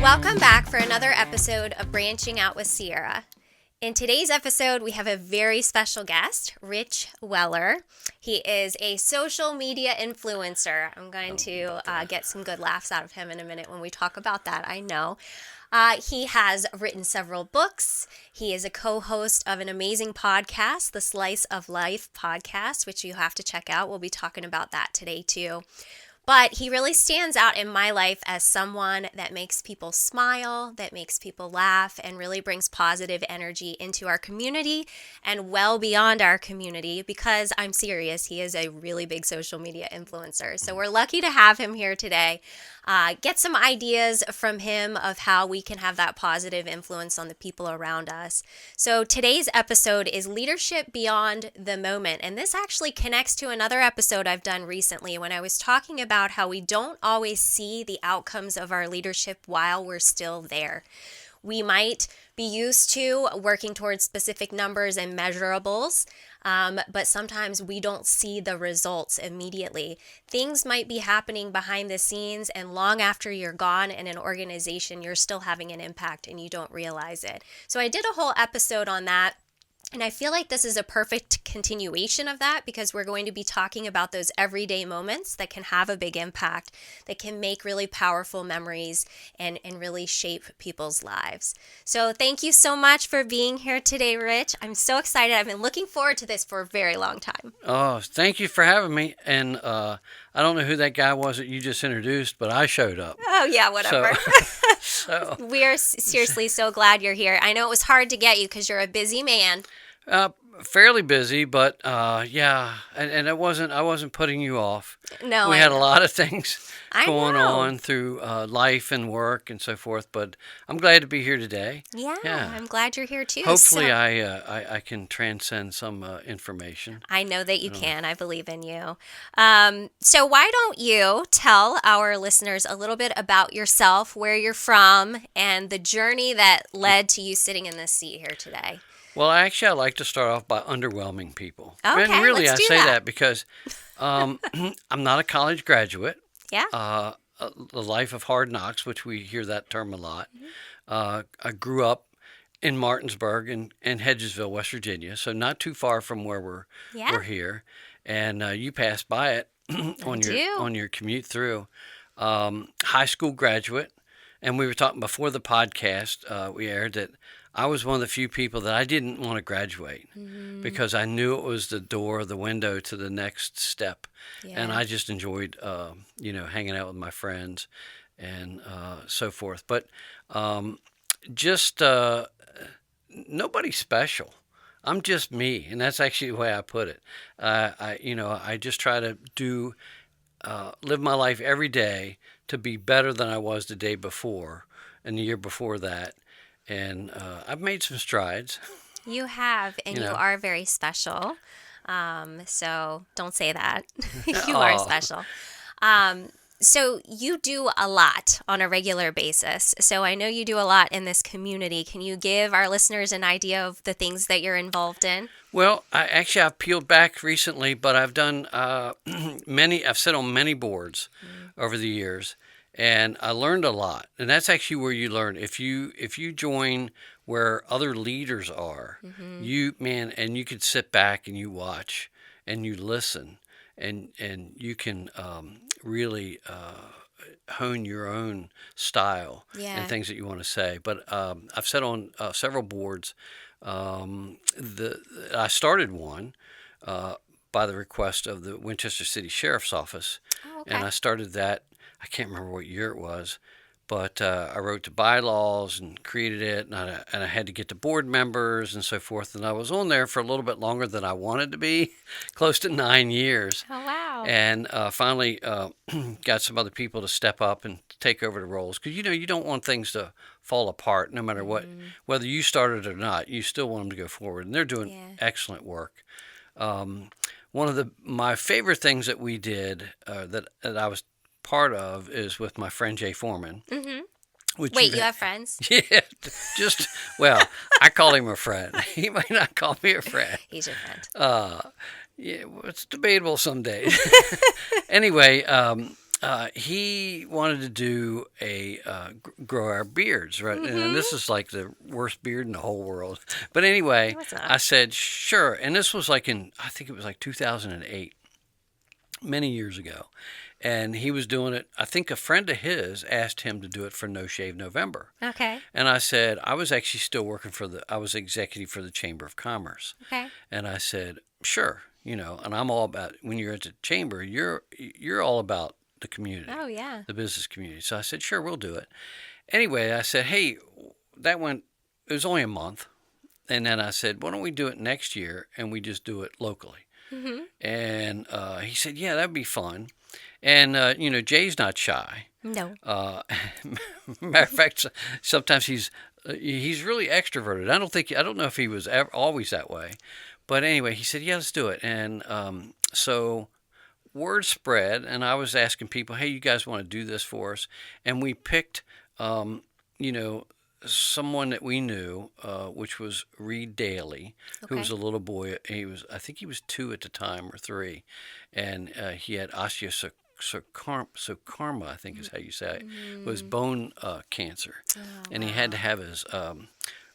Welcome back for another episode of Branching Out with Sierra. In today's episode, we have a very special guest, Rich Weller. He is a social media influencer. I'm going to get some good laughs out of him in a minute when we talk about that, I know. He has written several books. He is a co-host of an amazing podcast, the Slice of Life podcast, which you have to check out. We'll be talking about that today too. But he really stands out in my life as someone that makes people smile, that makes people laugh, and really brings positive energy into our community and well beyond our community, because I'm serious, he is a really big social media influencer. So we're lucky to have him here today. Get some ideas from him of how we can have that positive influence on the people around us. So today's episode is Leadership Beyond the Moment. And this actually connects to another episode I've done recently when I was talking about how we don't always see the outcomes of our leadership while we're still there. We might be used to working towards specific numbers and measurables, but sometimes we don't see the results immediately. Things might be happening behind the scenes, and long after you're gone in an organization, you're still having an impact and you don't realize it. So I did a whole episode on that. And I feel like this is a perfect continuation of that, because we're going to be talking about those everyday moments that can have a big impact, that can make really powerful memories and really shape people's lives. So thank you so much for being here today, Rich. I'm so excited. I've been looking forward to this for a very long time. Oh, thank you for having me. And I don't know who that guy was that you just introduced, but I showed up. Oh, yeah, whatever. So we are seriously so glad you're here. I know it was hard to get you because you're a busy man. Fairly busy, but yeah, and I wasn't putting you off. No, we I had know. a lot of things going know. on through life and work and so forth. But I'm glad to be here today. Yeah. I'm glad you're here too. Hopefully, I can transcend some information. I know that you can. I believe in you. So why don't you tell our listeners a little bit about yourself, where you're from, and the journey that led to you sitting in this seat here today? Well, actually, I like to start off by underwhelming people. Okay, and really, let's I do say that. that because I'm not a college graduate. Yeah. The life of hard knocks, which we hear that term a lot. I grew up in Martinsburg and Hedgesville, West Virginia, so not too far from where we're here. And you pass by it on your commute through. High school graduate, and we were talking before the podcast we aired that I was one of the few people that I didn't want to graduate because I knew it was the door, the window to the next step. Yeah. And I just enjoyed, hanging out with my friends and so forth. But just nobody special. I'm just me, and that's actually the way I put it. I just try to live my life every day to be better than I was the day before and the year before that. And I've made some strides. You have, and you are very special. So don't say that. You are special. So you do a lot on a regular basis. So I know you do a lot in this community. Can you give our listeners an idea of the things that you're involved in? Well, I've peeled back recently, but I've done I've sat on many boards over the years. And I learned a lot, and that's actually where you learn. If you join where other leaders are, and you can sit back and you watch and you listen, and you can really hone your own style and things that you want to say. But I've sat on several boards. I started one by the request of the Winchester City Sheriff's Office, and I started that. I can't remember what year it was, but I wrote the bylaws and created it, and I had to get the board members and so forth. And I was on there for a little bit longer than I wanted to be, close to 9 years. Oh, wow. And finally got some other people to step up and take over the roles. Because, you don't want things to fall apart no matter what, whether you started or not. You still want them to go forward. And they're doing excellent work. One of my favorite things that we did that I was part of is with my friend Jay Foreman. Wait, you have friends? Yeah, I call him a friend. He might not call me a friend. He's your friend. Yeah, it's debatable some days. Anyway, he wanted to do grow our beards, right? And this is like the worst beard in the whole world. But anyway, No, it's not. I said, sure. And this was like I think it was like 2008, many years ago. And he was doing it. I think a friend of his asked him to do it for No Shave November. Okay. And I said, I was actually still working I was executive for the Chamber of Commerce. Okay. And I said, sure, and I'm all about, when you're at the chamber, you're all about the community. Oh, yeah. The business community. So I said, sure, we'll do it. Anyway, I said, hey, it was only a month. And then I said, why don't we do it next year and we just do it locally? Mm-hmm. And he said, yeah, that'd be fun. And, Jay's not shy. No. Matter of fact, sometimes he's really extroverted. I don't know if he was always that way. But anyway, he said, yeah, let's do it. And so word spread, and I was asking people, hey, you guys want to do this for us? And we picked, someone that we knew, which was Reed Daly, who was a little boy. I think he was 2 at the time or 3, and he had osteosarcoma, I think is how you say it. It was bone cancer, and he had to have his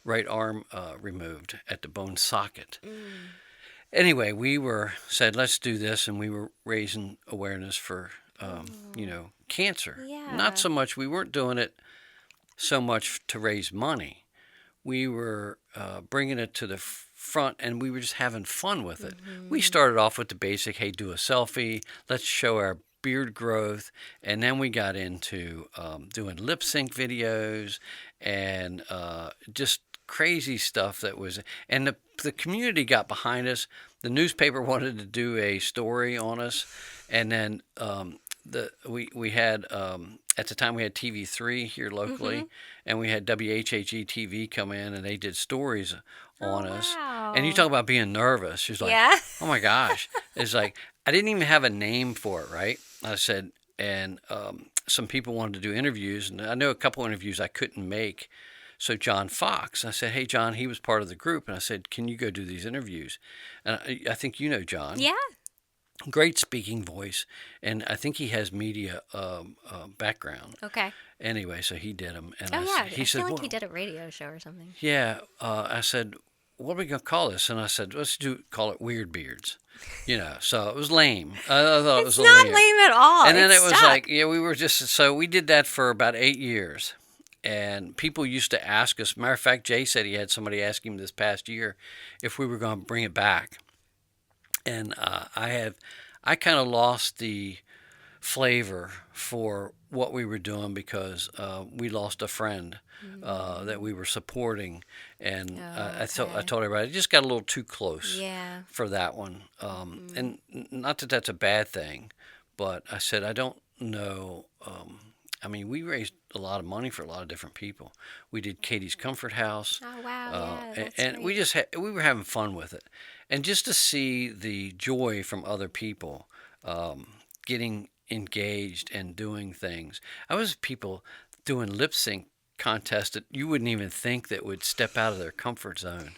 right arm removed at the bone socket. Anyway, we said, let's do this, and we were raising awareness for, cancer. Yeah. Not so much, we weren't doing it so much to raise money. We were bringing it to the front, and we were just having fun with it. We started off with the basic, hey, do a selfie, let's show our beard growth, and then we got into doing lip sync videos and just crazy stuff and the community got behind us. The newspaper wanted to do a story on us, and then we had at the time we had TV3 here locally, and we had WHAG TV come in, and they did stories on us. And you talk about being nervous. She's like, oh my gosh. It's like, I didn't even have a name for it, right? I said, and some people wanted to do interviews, and I know a couple interviews I couldn't make. So John Fox, I said, hey, John, he was part of the group, and I said, can you go do these interviews? And I think you know John. Yeah. Great speaking voice, and I think he has media background. Okay. Anyway, so he did them. And He said, he did a radio show or something. Yeah. I said, what are we going to call this? And I said, call it Weird Beards. So it was lame. I thought it was not lame at all. And then it was like, we did that for about 8 years. And people used to ask us, matter of fact, Jay said he had somebody ask him this past year if we were going to bring it back. And I kind of lost the flavor for what we were doing because we lost a friend that we were supporting, and I told everybody it just got a little too close for that one. And not that that's a bad thing, but I said I don't know. We raised a lot of money for a lot of different people. We did Katie's Comfort House. Oh wow! And great. we were having fun with it, and just to see the joy from other people, getting engaged and doing things. I was people doing lip sync contests that you wouldn't even think that would step out of their comfort zone.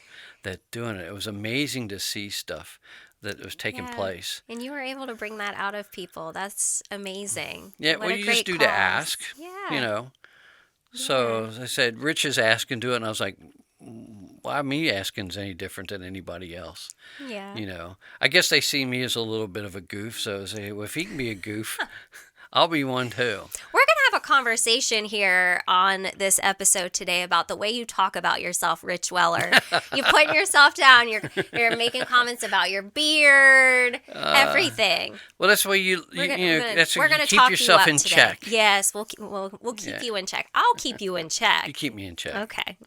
That doing it, it was amazing to see stuff that was taking place. And you were able to bring that out of people. That's amazing. Yeah, what well, you just do to ask. Yeah. So as I said, Rich is asking to do it, and I was like, why me asking is any different than anybody else? Yeah. I guess they see me as a little bit of a goof, so they say, well, if he can be a goof, I'll be one too. We're going to have a conversation here on this episode today about the way you talk about yourself, Rich Weller. You're putting yourself down. You're making comments about your beard, everything. Well, that's why you keep yourself in check. Yes, we'll keep you in check. I'll keep you in check. You keep me in check. Okay.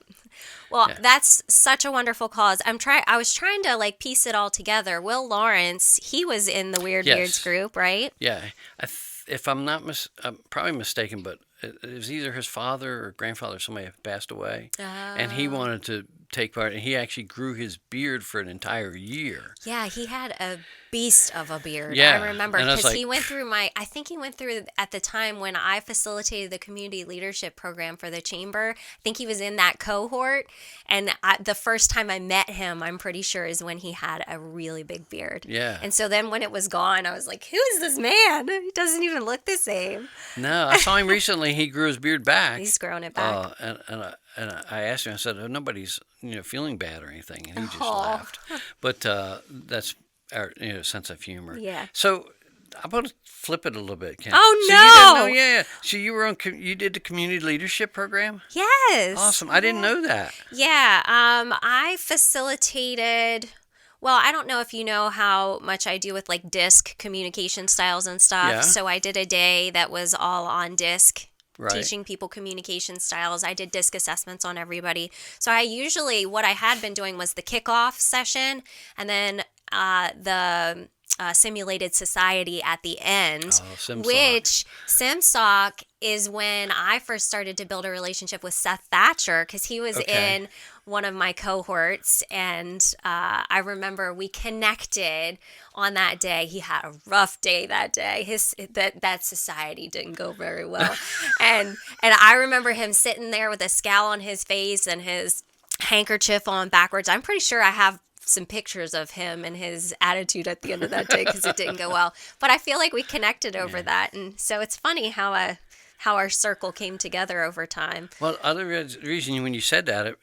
Well, that's such a wonderful cause. I was trying to piece it all together. Will Lawrence, he was in the Weird Beards group, right? Yeah. If I'm not I'm probably mistaken, but it was either his father or grandfather, somebody had passed away, and he Oh. wanted to take part, and he actually grew his beard for an entire year. Yeah, he had a beast of a beard. I Yeah, remember and I was because like, he went through I think he went through at the time when I facilitated the community leadership program for the chamber. I think he was in that cohort. And the first time I met him, I'm pretty sure, is when he had a really big beard. yeah. And so then when it was gone, I was like, who is this man? He doesn't even look the same. No, I saw him recently. He grew his beard back. He's grown it back. And I asked him. I said, "Oh, nobody's feeling bad or anything," and he just Aw. laughed. But that's our sense of humor. Yeah. So I'm going to flip it a little bit, Ken. Oh, So you didn't no! know, yeah. So you were you did the community leadership program. Yes. Awesome. I didn't know that. Yeah, I facilitated. Well, I don't know if you know how much I do with like DISC communication styles and stuff. Yeah. So I did a day that was all on DISC, Right. teaching people communication styles. I did DISC assessments on everybody. So what I had been doing was the kickoff session and then the simulated society at the end, SimSoc. which SimSoc is when I first started to build a relationship with Seth Thatcher because he was Okay. in one of my cohorts, and I remember we connected on that day. He had a rough day that day. That society didn't go very well, and I remember him sitting there with a scowl on his face and his handkerchief on backwards. I'm pretty sure I have some pictures of him and his attitude at the end of that day because it didn't go well. But I feel like we connected over that, and so it's funny how our circle came together over time. Well, other reason when you said that,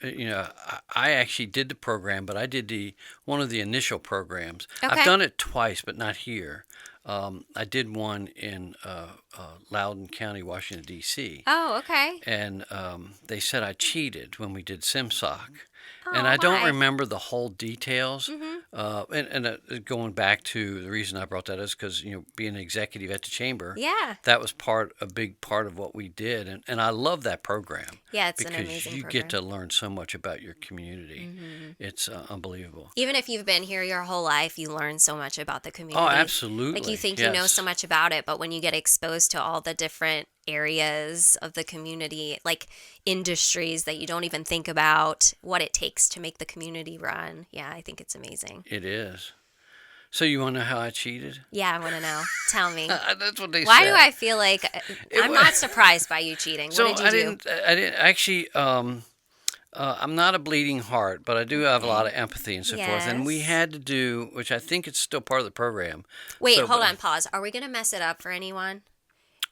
I actually did the program, but I did one of the initial programs. Okay. I've done it twice, but not here. I did one in Loudoun County, Washington, D.C. Oh, okay. And they said I cheated when we did SimSoc. Oh, And I don't why? remember the whole details. Mm-hmm. Going back to the reason I brought that is because, being an executive at the chamber, Yeah. that was a big part of what we did. And I love that program. Yeah, it's an because amazing you program. get to learn so much about your community. Mm-hmm. It's unbelievable. Even if you've been here your whole life, you learn so much about the community. Oh, absolutely. Like you think you know so much about it, but when you get exposed to all the different areas of the community, like industries that you don't even think about, what it takes to make the community run. Yeah, I think it's amazing. It is. So you want to know how I cheated? Yeah, I want to know. Tell me. That's what they Why said. do I feel like I'm wa- not surprised by you cheating? So What did you do? I didn't actually. I'm not a bleeding heart, but I do have a lot of empathy and so forth. And we Yes. had to do, which I think it's still part of the program. Wait, So- hold on, pause. Are we going to mess it up for anyone?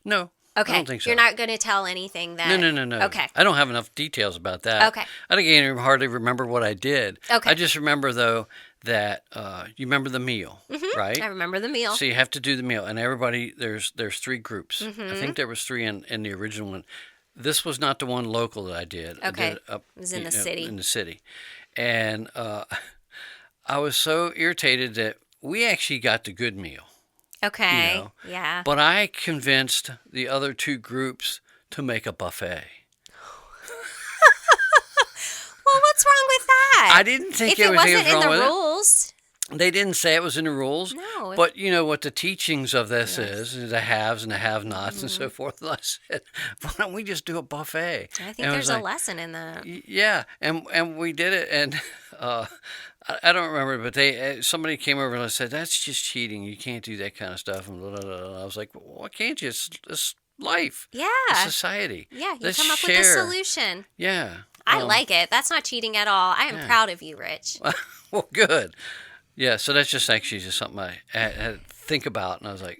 No, Okay. I don't think so. You're not going to tell anything that. No. Okay. I don't have enough details about that. Okay. I don't even hardly remember what I did. Okay. I just remember though that you remember the meal, right? I remember the meal. So you have to do the meal, and everybody there's 3 groups. Mm-hmm. I think there was 3 in the original one. This was not the one local that I did. I Okay. did it up, It was in the city. In the city, and I was so irritated that we actually got the good meal, Okay. Yeah. but I convinced the other 2 groups to make a buffet. Well, what's wrong with that? I didn't think if there it was anything wasn't in wrong the with it. rules. They didn't say it was in the rules. No. But you know what the teachings of this is the haves and the have-nots and so forth. And I said, why don't we just do a buffet? I think And it there's was a like, lesson in that. Yeah, and we did it, and I don't remember, but somebody came over and said, that's just cheating. You can't do that kind of stuff. And blah, blah, blah. I was like, well, why can't you? It's life. Yeah. It's society. Yeah, you Let's come up share. with a solution. Yeah. I like it. That's not cheating at all. I am proud of you, Rich. Well, good. Yeah, so that's just actually just something I had to think about, and I was like,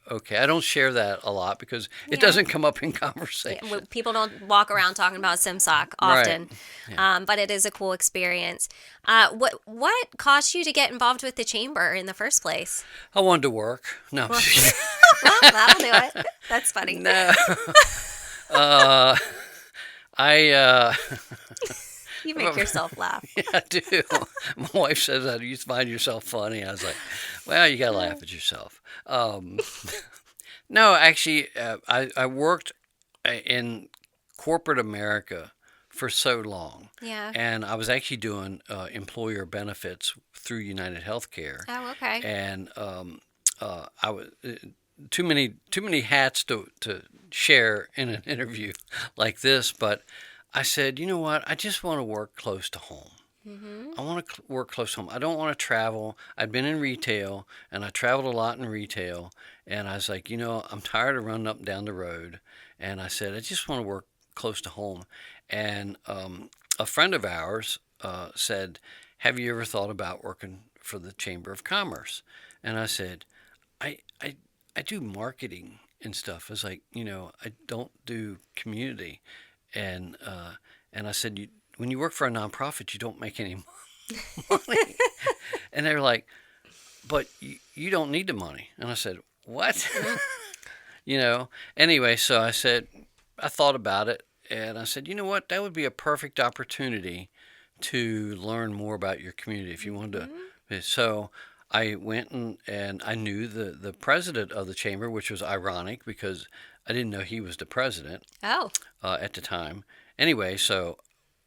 okay, I don't share that a lot because it doesn't come up in conversation. People don't walk around talking about SimSoc often, but it is a cool experience. What caused you to get involved with the chamber in the first place? I wanted to work. No, Well, that'll do it. That's funny. no. You make yourself laugh. Yeah, I do. My wife says that you find yourself funny. I was like, well, you got to laugh at yourself. No, actually, I worked in corporate America for so long. Yeah. And I was actually doing employer benefits through United Healthcare. Oh, okay. And too many hats to share in an interview like this, but I said, you know what? I just want to work close to home. I want to work close to home. I don't want to travel. I'd been in retail, and I traveled a lot in retail. And I was like, I'm tired of running up and down the road. And I said, I just want to work close to home. And a friend of ours said, have you ever thought about working for the Chamber of Commerce? And I said, I, I, I do marketing and stuff. I was like, I don't do community. And I said, when you work for a nonprofit, you don't make any money. And they were like, but you don't need the money. And I said, what? Anyway, so I said, I thought about it. And I said, you know what? That would be a perfect opportunity to learn more about your community if you wanted to. So I went and I knew the president of the chamber, which was ironic because I didn't know he was the president at the time. Anyway, so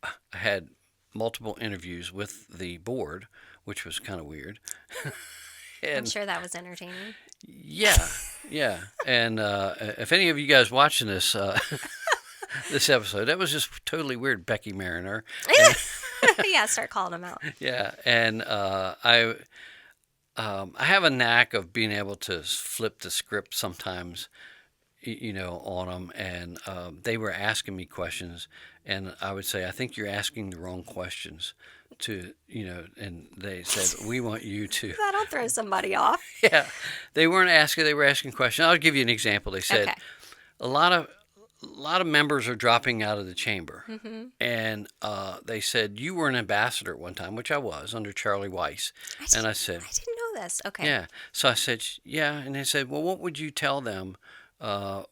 I had multiple interviews with the board, which was kind of weird. I'm sure that was entertaining. Yeah. And if any of you guys watching this this episode, that was just totally weird, Becky Mariner. Yeah, start calling them out. Yeah, and I have a knack of being able to flip the script sometimes, on them, and they were asking me questions, and I would say, I think you're asking the wrong questions and they said, we want you to. That'll throw somebody off. Yeah, they were asking questions. I'll give you an example. They said, a lot of members are dropping out of the chamber, and they said, you were an ambassador at one time, which I was, under Charlie Weiss. And I said, I didn't know this. Okay. Yeah. So I said, yeah. And they said, well, what would you tell them? Why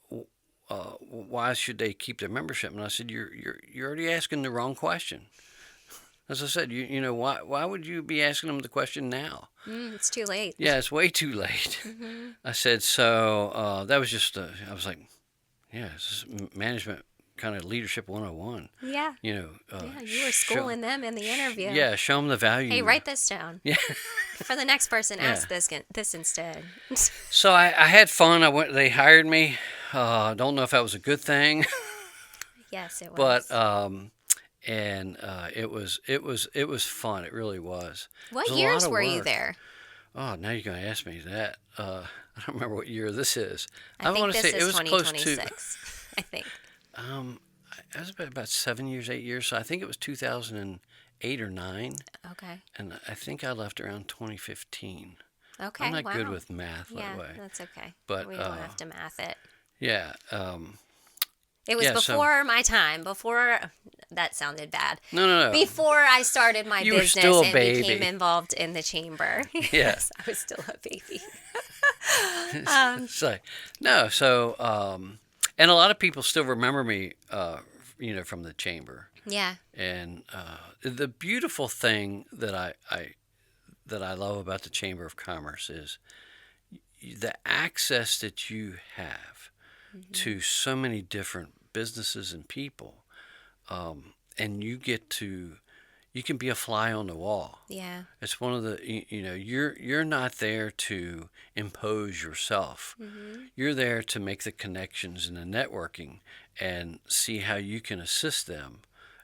should they keep their membership? And I said, you're already asking the wrong question. As I said, why would you be asking them the question now? It's too late. Yeah, it's way too late. I said, so that was just, I was like, yeah, this is management kind of leadership 101. Yeah. You were schooling them in the interview. Yeah, show them the value. Hey, write this down. Yeah. For the next person, ask this instead. So I had fun. They hired me. Don't know if that was a good thing. Yes, it was. But it was fun. It really was. What years were you there? Oh, now you're going to ask me that. I don't remember what year this is. I think this is 2026. I think. It was about 7 years, 8 years. So I think it was 2008 or 9. Okay. And I think I left around 2015. Okay. I'm not good with math that way. That's okay. But we don't have to math it. Yeah. It was before my time. Before that sounded bad. No. Before I started my You were business still a and baby. became involved in the chamber. Yeah. Yes, I was still a baby. And a lot of people still remember me, from the chamber. Yeah. And the beautiful thing that I love about the Chamber of Commerce is the access that you have to so many different businesses and people, and you can be a fly on the wall. Yeah. It's one of the you're not there to impose yourself. You're there to make the connections and the networking and see how you can assist them.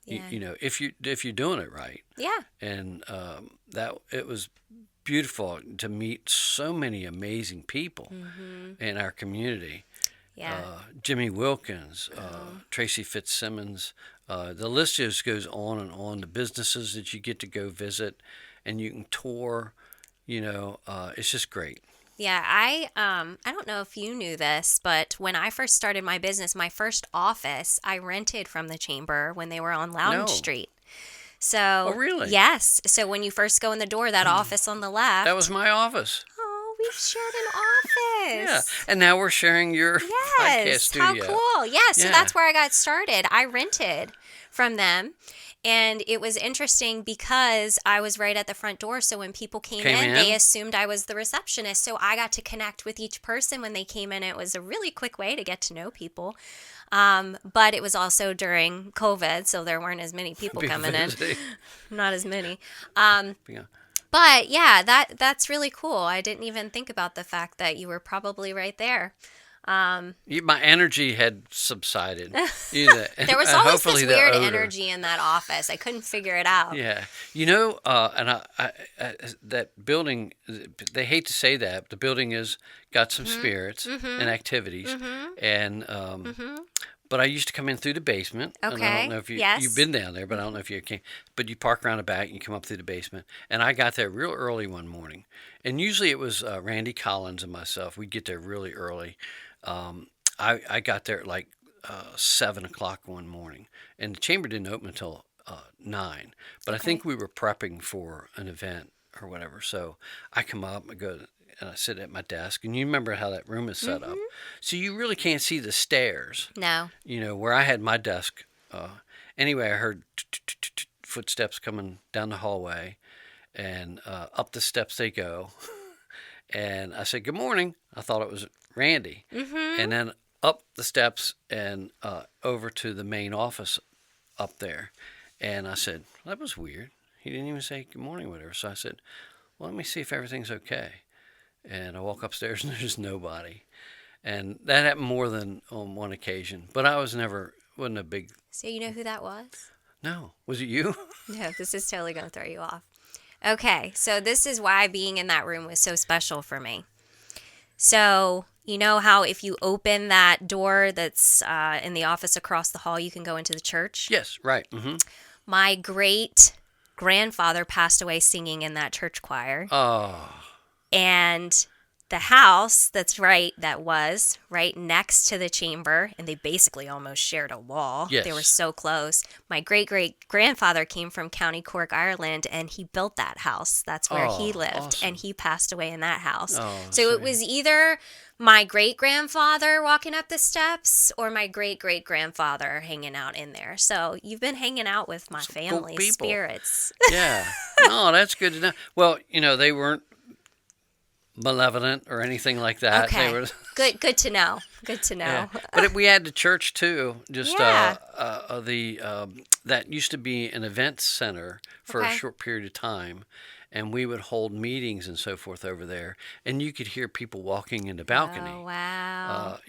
Yeah. If you're doing it right. Yeah. And that it was beautiful to meet so many amazing people in our community. Yeah. Jimmy Wilkins, Tracy Fitzsimmons. The list just goes on and on. The businesses that you get to go visit, and you can tour. It's just great. Yeah, I don't know if you knew this, but when I first started my business, my first office, I rented from the chamber when they were on Loudon Street. So, oh, really? Yes. So when you first go in the door, that office on the left. That was my office. Oh, we've shared an office. Yeah, and now we're sharing your podcast studio. How cool. Yeah, so that's where I got started. I rented from them. And it was interesting because I was right at the front door. So when people came in, they assumed I was the receptionist. So I got to connect with each person when they came in. It was a really quick way to get to know people. But it was also during COVID, so there weren't as many people coming in. Not as many. But yeah, that's really cool. I didn't even think about the fact that you were probably right there. My energy had subsided. Either, There was and always this hopefully the weird odor. energy in that office. I couldn't figure it out. Yeah, and that building. They hate to say that, but the building has got some spirits and activities, and but I used to come in through the basement. And I Okay. don't know if Yes. you've been down there, but I don't know if you came. But you park around the back and you come up through the basement. And I got there real early one morning, and usually it was Randy Collins and myself. We'd get there really early. I got there at like 7 o'clock one morning, and the chamber didn't open until 9. But I think we were prepping for an event or whatever. So I come up, I go, and I sit at my desk, and you remember how that room is set up, so you really can't see the stairs. No. Where I had my desk. Anyway, I heard footsteps coming down the hallway, and up the steps they go. And I said, "Good morning." I thought it was Randy, and then up the steps and over to the main office up there. And I said, well, "That was weird. He didn't even say good morning, whatever." So I said, "Well, let me see if everything's okay." And I walk upstairs and there's nobody. And that happened more than on one occasion. But I wasn't a big. So you know who that was? No. Was it you? No, this is totally going to throw you off. Okay, so this is why being in that room was so special for me. So you know how if you open that door that's in the office across the hall, you can go into the church? Yes, right. Mm-hmm. My great grandfather passed away singing in that church choir. Oh. And the house that was right next to the chamber, and they basically almost shared a wall. Yes. They were so close. My great-great-grandfather came from County Cork, Ireland, and he built that house. That's where he lived, awesome. and he passed away in that house. Oh, so it was either my great-grandfather walking up the steps or my great-great-grandfather hanging out in there. So you've been hanging out with my family spirits. Yeah. No, that's good to know. Well, they weren't malevolent or anything like that. Okay. They were Good to know. Good to know. Yeah. But we had the church too. Just Yeah. that used to be an event center for a Okay. short period of time, and we would hold meetings and so forth over there, and you could hear people walking in the balcony. Oh, wow.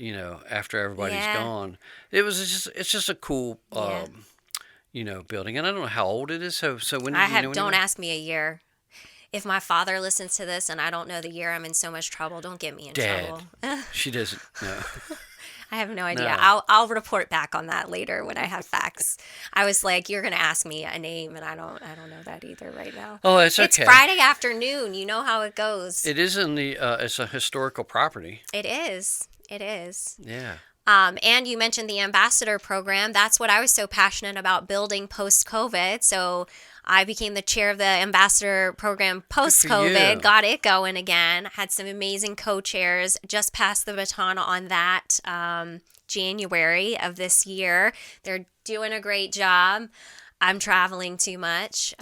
After everybody's Yeah. gone. It's just a cool building, and I don't know how old it is. So when did you know Don't anything? ask me a year. If my father listens to this and I don't know the year, I'm in so much trouble. Don't get me in Dad. trouble. She doesn't know. I have no idea. No. I'll report back on that later when I have facts. I was like, you're gonna ask me a name, and I don't know that either right now. Oh, it's okay. It's Friday afternoon. You know how it goes. It is it's a historical property. It is. It is. Yeah. And you mentioned the ambassador program. That's what I was so passionate about building post-COVID. So I became the chair of the ambassador program post-COVID, you. got it going again, had some amazing co-chairs, just passed the baton on that January of this year. They're doing a great job. I'm traveling too much.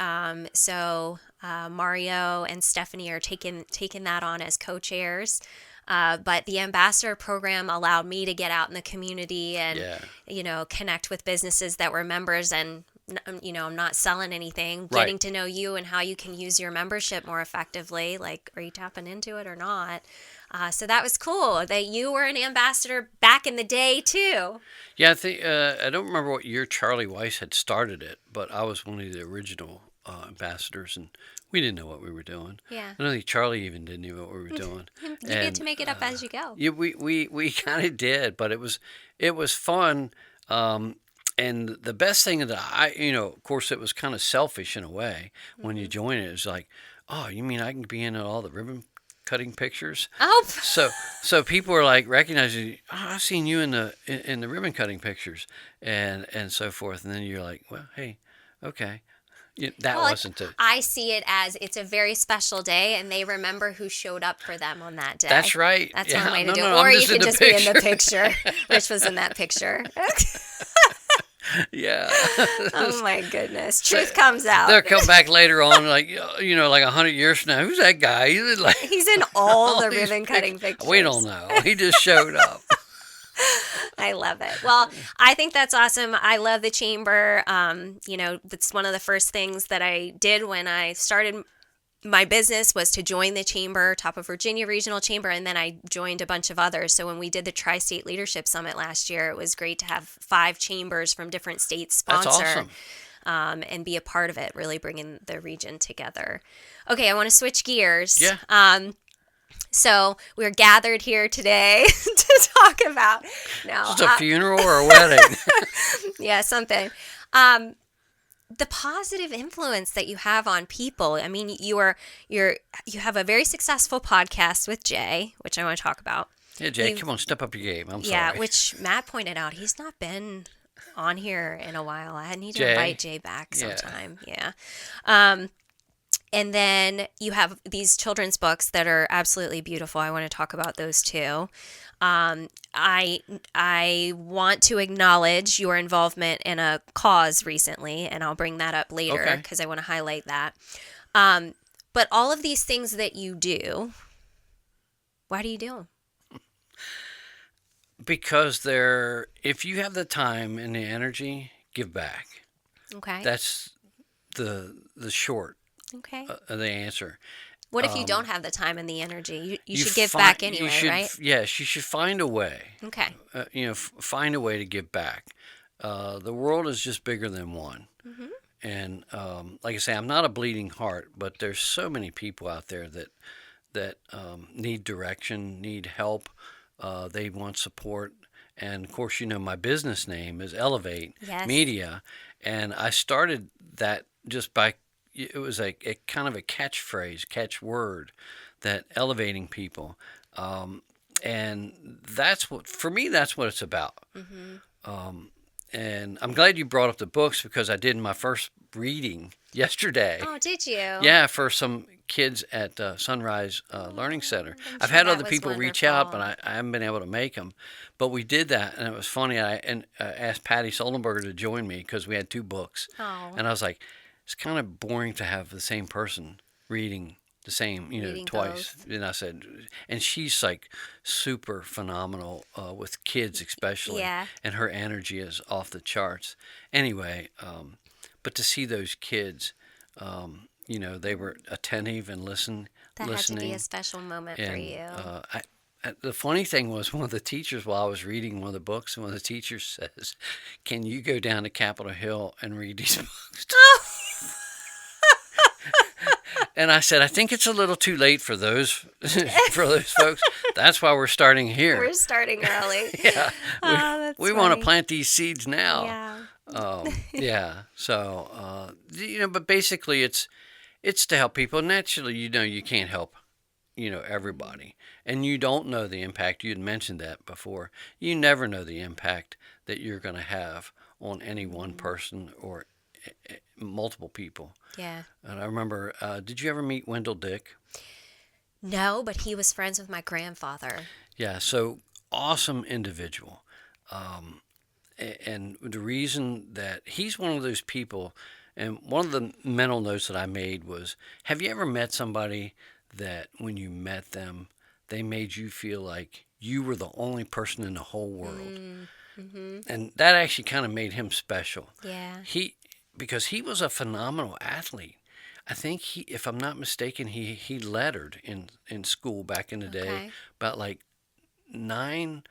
So Mario and Stephanie are taking that on as co-chairs. But the ambassador program allowed me to get out in the community and, connect with businesses that were members, and, I'm not selling anything, getting to know you and how you can use your membership more effectively. Like, are you tapping into it or not? So that was cool that you were an ambassador back in the day too. Yeah, I think I don't remember what year Charlie Weiss had started it, but I was one of the original ambassadors, and we didn't know what we were doing. Yeah. I don't think Charlie even didn't know what we were doing. You get to make it up as you go. Yeah, we kind of did, but it was fun. And the best thing that of course, it was kind of selfish in a way when you join it. It's like, oh, you mean I can be in all the ribbon cutting pictures? Oh. So people are like recognizing, oh, I've seen you in the ribbon cutting pictures and so forth. And then you're like, well, hey, okay. Wasn't it. I see it as it's a very special day, and they remember who showed up for them on that day. That's right. That's one way to do it. No, Or you can could just be in the picture. Rich was in that picture. Yeah. Oh my goodness. Truth comes out. They'll come back later on, like 100 years from now. Who's that guy? He's in all the ribbon cutting pictures. We don't know. He just showed up. I love it. Well, I think that's awesome. I love the chamber. That's one of the first things that I did when I started my business was to join the chamber, Top of Virginia Regional Chamber, and then I joined a bunch of others. So when we did the Tri-State Leadership Summit last year, it was great to have 5 chambers from different states sponsor. That's awesome. And be a part of it, really bringing the region together. Okay, I want to switch gears. Yeah. So we're gathered here today to talk about Just a funeral or a wedding? Yeah, something. The positive influence that you have on people. I mean, you have a very successful podcast with Jay, which I want to talk about. Yeah, Jay, come on, step up your game. I'm sorry. Yeah, which Matt pointed out, he's not been on here in a while. I need to invite Jay back sometime. Yeah. And then you have these children's books that are absolutely beautiful. I want to talk about those too. I want to acknowledge your involvement in a cause recently, and I'll bring that up later because I want to highlight that. But all of these things that you do, why do you do them? Because if you have the time and the energy, give back. Okay. That's the short of the answer. What if you don't have the time and the energy? You should give back anyway, right? Yes, you should find a way. Okay. Find a way to give back. The world is just bigger than one. Mm-hmm. And like I say, I'm not a bleeding heart, but there's so many people out there that need direction, need help. They want support. And of course, my business name is Elevate Media. And I started that just by, it was a kind of a catchword, that elevating people. And that's what it's about. Mm-hmm. And I'm glad you brought up the books, because I did my first reading yesterday. Oh, did you? Yeah, for some kids at Sunrise Learning Center. I've had other people reach out, but I haven't been able to make them. But we did that, and it was funny. I asked Patty Solenberger to join me because we had 2 books. Oh. And I was like, it's kind of boring to have the same person reading the same, twice. Both. And I said, and she's like super phenomenal with kids especially. Yeah. And her energy is off the charts. Anyway, but to see those kids, they were attentive and listening. That had to be a special moment for you. The funny thing was, one of the teachers, while I was reading one of the books, one of the teachers says, "Can you go down to Capitol Hill and read these books?" And I said, I think it's a little too late for those folks. That's why we're starting here. We're starting early. Yeah. We want to plant these seeds now. Yeah. Yeah. So, but basically it's to help people. Naturally, you can't help, everybody. And you don't know the impact. You had mentioned that before. You never know the impact that you're going to have on any one person or multiple people. Yeah. And I remember, did you ever meet Wendell Dick? No, but he was friends with my grandfather. Yeah, so awesome individual. And the reason that he's one of those people, and one of the mental notes that I made was, have you ever met somebody that when you met them, they made you feel like you were the only person in the whole world? Mm-hmm. And that actually kind of made him special. Yeah. Because he was a phenomenal athlete. I think if I'm not mistaken, he lettered in school back in the day, about like 9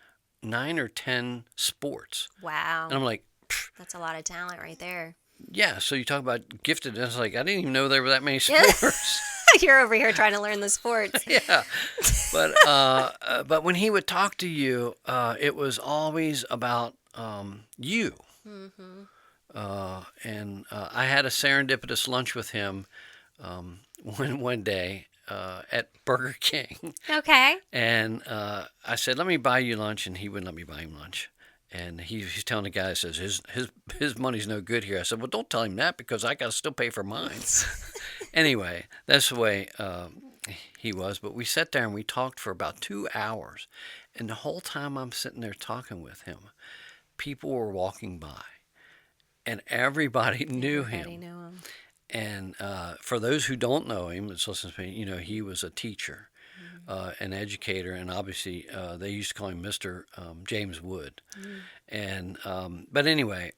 or 10 sports. Wow. And I'm like, that's a lot of talent right there. Yeah. So you talk about gifted, and it's like, I didn't even know there were that many sports. You're over here trying to learn the sports. Yeah. But when he would talk to you, it was always about you. Mm-hmm. And I had a serendipitous lunch with him one day at Burger King. Okay. And I said, let me buy you lunch, and he wouldn't let me buy him lunch. And he's telling the guy, says, his money's no good here. I said, well, don't tell him that, because I got to still pay for mine. Anyway, that's the way he was. But we sat there and we talked for about 2 hours. And the whole time I'm sitting there talking with him, people were walking by. And everybody knew him. And for those who don't know him, let's listen to me. He was a teacher, an educator, and obviously they used to call him Mr. James Wood. And but anyway,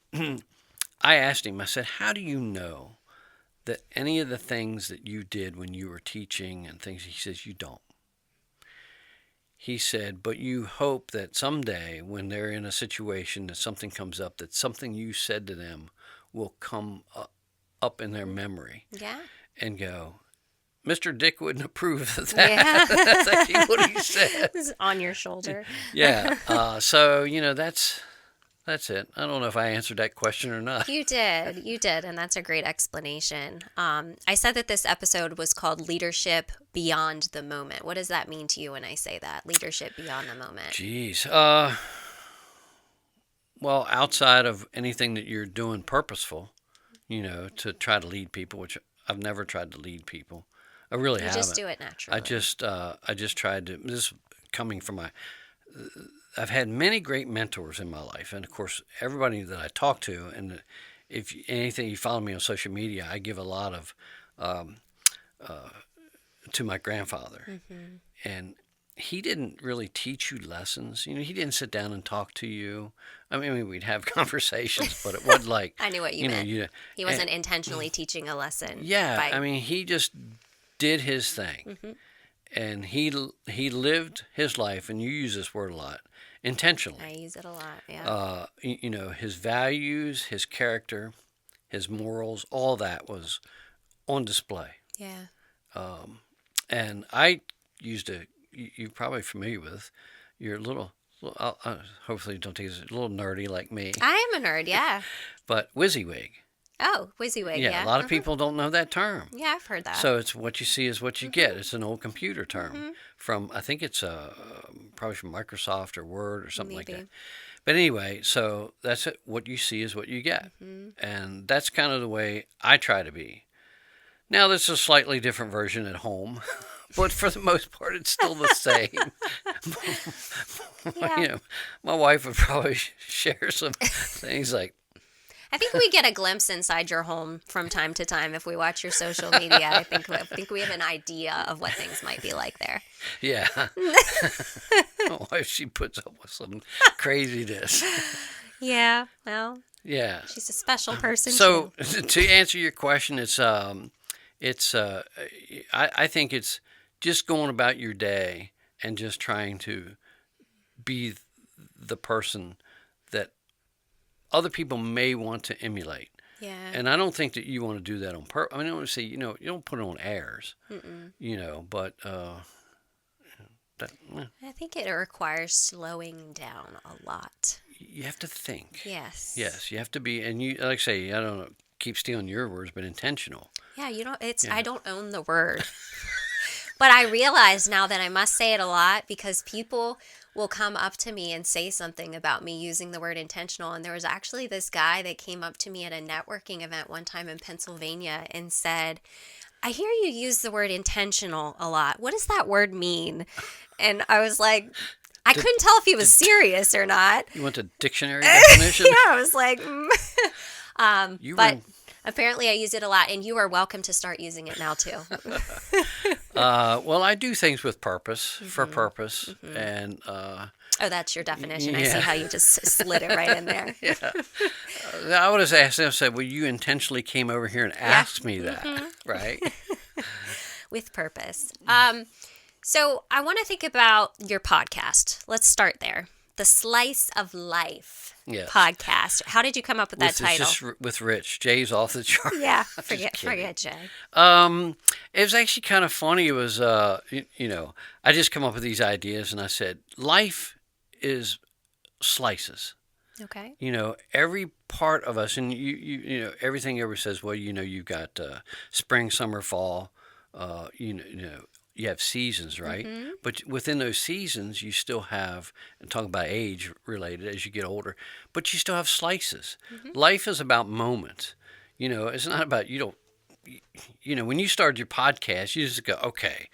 I asked him. I said, "How do you know that any of the things that you did when you were teaching and things, he says, you don't. He said, but you hope that someday when they're in a situation that something comes up, that something you said to them will come up in their memory. Yeah. And go, Mr. Dick wouldn't approve of that. Yeah. That's actually what he said. This is on your shoulder. Yeah. So, that's it. I don't know if I answered that question or not. You did, and that's a great explanation. I said that this episode was called Leadership Beyond the Moment. What does that mean to you when I say that? Leadership beyond the moment. Jeez. Well, outside of anything that you're doing purposeful, to try to lead people, which I've never tried to lead people. I really haven't. You just do it naturally. I just tried to. This coming from I've had many great mentors in my life, and of course, everybody that I talk to, and if anything you follow me on social media, I give a lot of to my grandfather, and he didn't really teach you lessons. He didn't sit down and talk to you. I mean, we'd have conversations, but it wasn't like I knew what you meant. He wasn't intentionally teaching a lesson. Yeah, I mean, he just did his thing, and he lived his life, and you use this word a lot, intentionally. I use it a lot. Yeah. His values, his character, his morals, all that was on display. Yeah. And I used you're probably familiar with, you're a little hopefully don't take it a little nerdy like me. I am a nerd, yeah. But WYSIWYG. Oh, WYSIWYG, yeah. A lot of people don't know that term. Yeah, I've heard that. So it's what you see is what you get. It's an old computer term from, I think it's probably from Microsoft or Word or something like that. But anyway, so that's it. What you see is what you get. And that's kind of the way I try to be. Now, this is a slightly different version at home, but for the most part, it's still the same. Yeah. My wife would probably share some things like, I think we get a glimpse inside your home from time to time if we watch your social media. I think we have an idea of what things might be like there. Yeah. My wife, she puts up with some craziness. Yeah, well. Yeah. She's a special person. So to answer your question, I think it's just going about your day and just trying to be the person that other people may want to emulate. Yeah. And I don't think that you want to do that on purpose. I mean, I don't want to say, you don't put it on airs, but I think it requires slowing down a lot. You have to think. Yes. Yes, you have to be, and you, like I say, I don't know, keep stealing your words, but intentional. Yeah, I don't own the word. But I realize now that I must say it a lot because people will come up to me and say something about me using the word intentional. And there was actually this guy that came up to me at a networking event one time in Pennsylvania and said, I hear you use the word intentional a lot. What does that word mean? And I was like, I couldn't tell if he was serious or not. You want the dictionary definition? Yeah, I was like, apparently I use it a lot, and you are welcome to start using it now too. Well, I do things with purpose, for purpose, and oh, that's your definition. I see how you just slid it right in there. Yeah. I would have asked him, I said, well, you intentionally came over here and asked me that, right? With purpose. So I want to think about your podcast. Let's start there. The Slice of Life podcast. How did you come up with that title? It's just with Rich. Jay's off the chart. Yeah, forget Jay. It was actually kind of funny. It was, I just come up with these ideas, and I said, life is slices. Okay. Every part of us, and you everything ever says, well, you've got spring, summer, fall. You have seasons, right? Mm-hmm. But within those seasons, you still have, and talk about age related as you get older, but you still have slices. Mm-hmm. Life is about moments. It's not about, when you started your podcast, you just go, okay,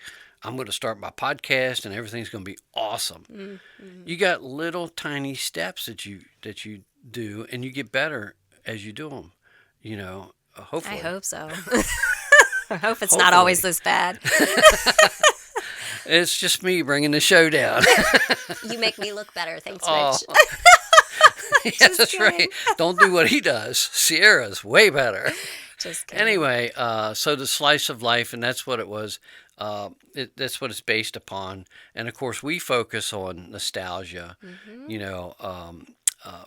I'm going to start my podcast and everything's going to be awesome. Mm-hmm. You got little tiny steps that you do, and you get better as you do them, hopefully. I hope so. I hope it's not always this bad. It's just me bringing the show down. You make me look better. Thanks, Rich. Yeah, that's right. Don't do what he does. Sierra's way better. Just kidding. Anyway, so the slice of life, and that's what it was. That's what it's based upon. And of course, we focus on nostalgia, you know,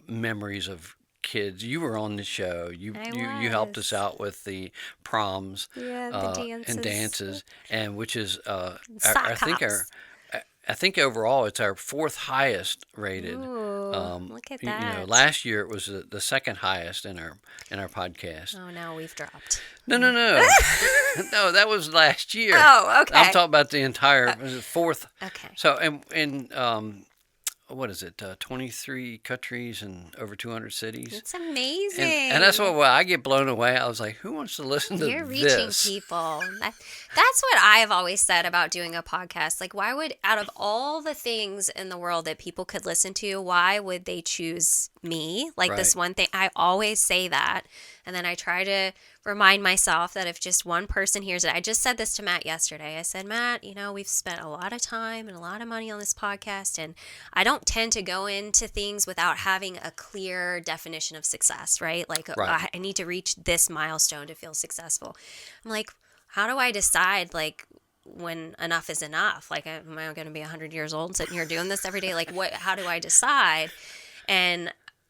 memories of kids. You were on the show. You helped us out with the proms, Yeah, the dances. and dances, and which is Sock hops. I think overall it's our fourth highest rated. Ooh, look at You know, that. last year it was the second highest in our podcast. Oh, now we've dropped. No, no, that was last year. Oh, okay. I'm talking about the entire fourth. Okay. So in what is it? 23 countries and over 200 cities. It's amazing. And that's what I get blown away. I was like, who wants to listen to You're this? reaching people. That's what I've always said about doing a podcast. Like, why would, out of all the things in the world that people could listen to, why would they choose me? Like this one thing. I always say that. And then I try to remind myself that if just one person hears it, I just said this to Matt yesterday. I said, Matt, you know, we've spent a lot of time and a lot of money on this podcast, and I don't tend to go into things without having a clear definition of success, right? Like, I need to reach this milestone to feel successful. I'm like, how do I decide, like, when enough is enough? Like, am I going to be 100 years old sitting here doing this every day? Like, how do I decide?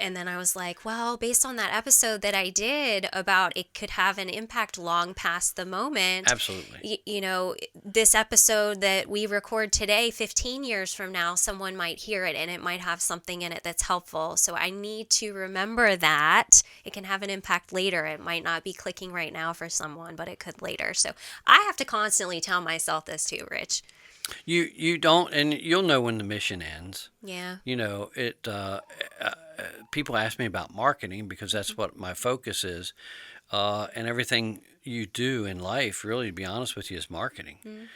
And then I was like, well, based on that episode that I did about it could have an impact long past the moment. Absolutely. You know, this episode that we record today, 15 years from now, someone might hear it and it might have something in it that's helpful. So I need to remember that it can have an impact later. It might not be clicking right now for someone, but it could later. So I have to constantly tell myself this too, Rich. You don't, and you'll know when the mission ends. Yeah. You know, people ask me about marketing because that's what my focus is, and everything you do in life, really, to be honest with you, is marketing.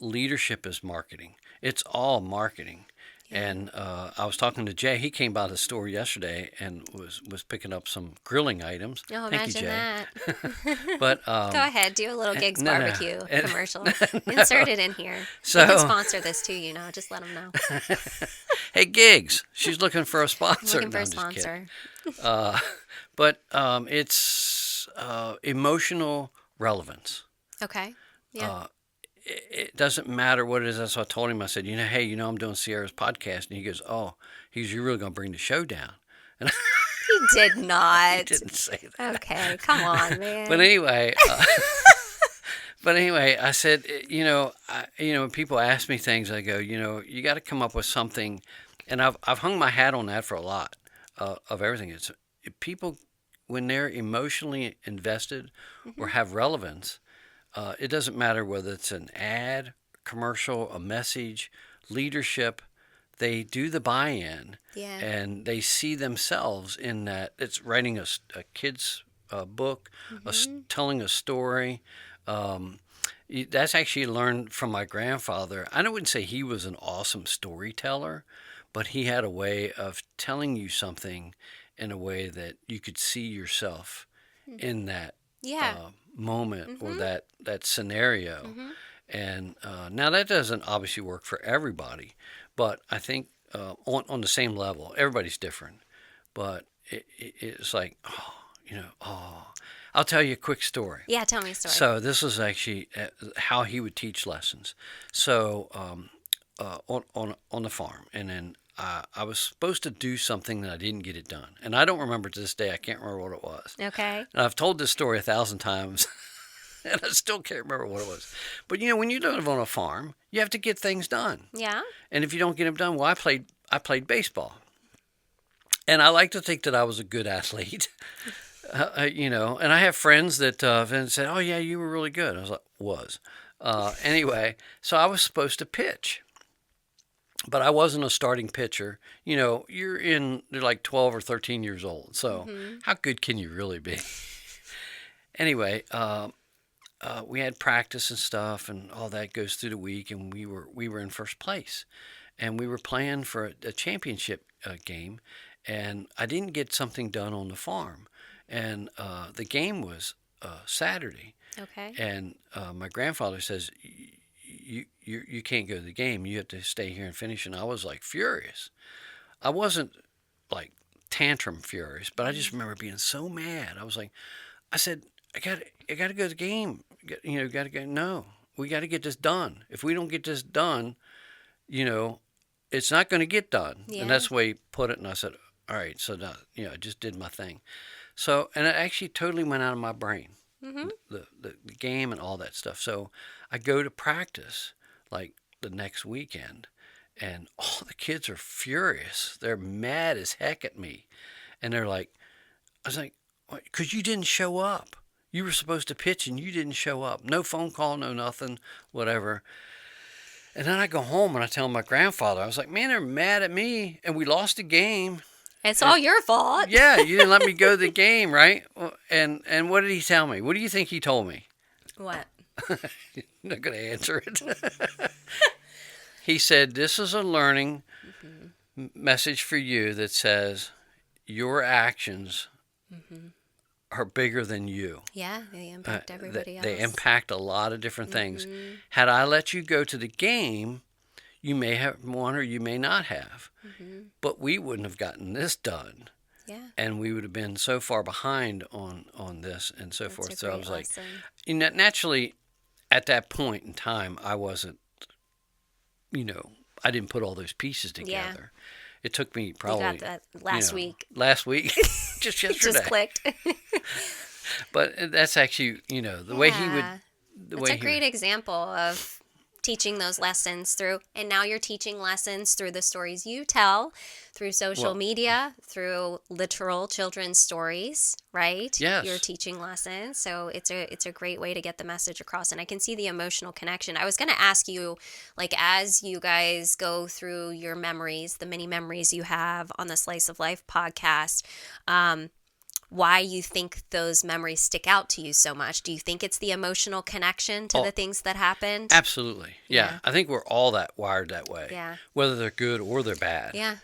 Leadership is marketing. It's all marketing. Yeah. And I was talking to Jay. He came by the store yesterday and was picking up some grilling items. Oh, Thank you, Jay. that. But go ahead, do a little Gigs barbecue commercial. No. Insert it in here. So, they can sponsor this too, you know. Just let them know. Hey, Gigs, she's looking for a sponsor. Looking for a sponsor. But it's emotional relevance. Okay. Yeah. It doesn't matter what it is. That's what I told him. I said, hey, I'm doing Sierra's podcast. And he goes, you're really going to bring the show down. And he did not. He didn't say that. Okay, come on, man. But anyway, I said, when people ask me things, I go, you got to come up with something. And I've hung my hat on that for a lot of everything. It's people, when they're emotionally invested or have relevance, it doesn't matter whether it's an ad, commercial, a message, leadership. They do the buy-in, and they see themselves in that. It's writing a kid's book, telling a story. That's actually learned from my grandfather. I wouldn't say he was an awesome storyteller, but he had a way of telling you something in a way that you could see yourself in that moment or that scenario. And now that doesn't obviously work for everybody, but I think on the same level, everybody's different. But it's like, I'll tell you a quick story. Yeah, tell me a story. So this is actually how he would teach lessons. So on the farm, and then I was supposed to do something that I didn't get it done. And I don't remember to this day. I can't remember what it was. Okay. And I've told this story 1,000 times, and I still can't remember what it was. But, when you live on a farm, you have to get things done. Yeah. And if you don't get them done, I played baseball. And I like to think that I was a good athlete, and I have friends that said, oh, yeah, you were really good. I was like, anyway, so I was supposed to pitch. But I wasn't a starting pitcher. You're like 12 or 13 years old. So how good can you really be? Anyway, we had practice and stuff, and all that goes through the week, and we were in first place, and we were playing for a championship game, and I didn't get something done on the farm, and the game was Saturday. Okay. And my grandfather says, You can't go to the game. You have to stay here and finish. And I was like furious. I wasn't like tantrum furious, but I just remember being so mad. I was like, I said, I got to go to the game. Got to go. No, we got to get this done. If we don't get this done, you know, it's not going to get done. Yeah. And that's the way he put it. And I said, all right. So now, I just did my thing. So, and it actually totally went out of my brain, the game and all that stuff. So I go to practice like the next weekend, and all the kids are furious. They're mad as heck at me. And they're like, I was like, because you didn't show up. You were supposed to pitch and you didn't show up. No phone call, no nothing, whatever. And then I go home and I tell my grandfather, I was like, man, they're mad at me and we lost the game. It's all your fault. Yeah, you didn't let me go to the game, right? And what did he tell me? What do you think he told me? What? I'm not going to answer it. He said, this is a learning message for you that says your actions are bigger than you. Yeah, they impact everybody else. They impact a lot of different things. Had I let you go to the game, you may have won or you may not have. But we wouldn't have gotten this done. Yeah. And we would have been so far behind on this and so forth. So I was like, lesson. Naturally, at that point in time, I wasn't, I didn't put all those pieces together. Yeah. It took me probably... You got that last week. Last week. Just yesterday. Just clicked. But that's actually, the way he would... It's a great example of teaching those lessons through, and now you're teaching lessons through the stories you tell, through social media, through literal children's stories, right? Yes. You're teaching lessons, so it's a great way to get the message across, and I can see the emotional connection. I was going to ask you, like, as you guys go through your memories, the many memories you have on the Slice of Life podcast, why you think those memories stick out to you so much. Do you think it's the emotional connection to the things that happened? Absolutely. Yeah. I think we're all wired that way. Yeah. Whether they're good or they're bad. Yeah.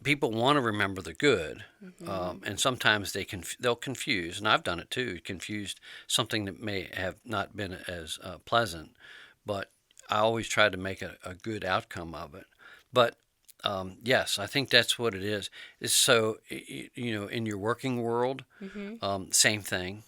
People want to remember the good, and sometimes they'll confuse, and I've done it too, confused something that may have not been as pleasant, but I always try to make a good outcome of it. But yes, I think that's what it is. It's so, in your working world, same thing.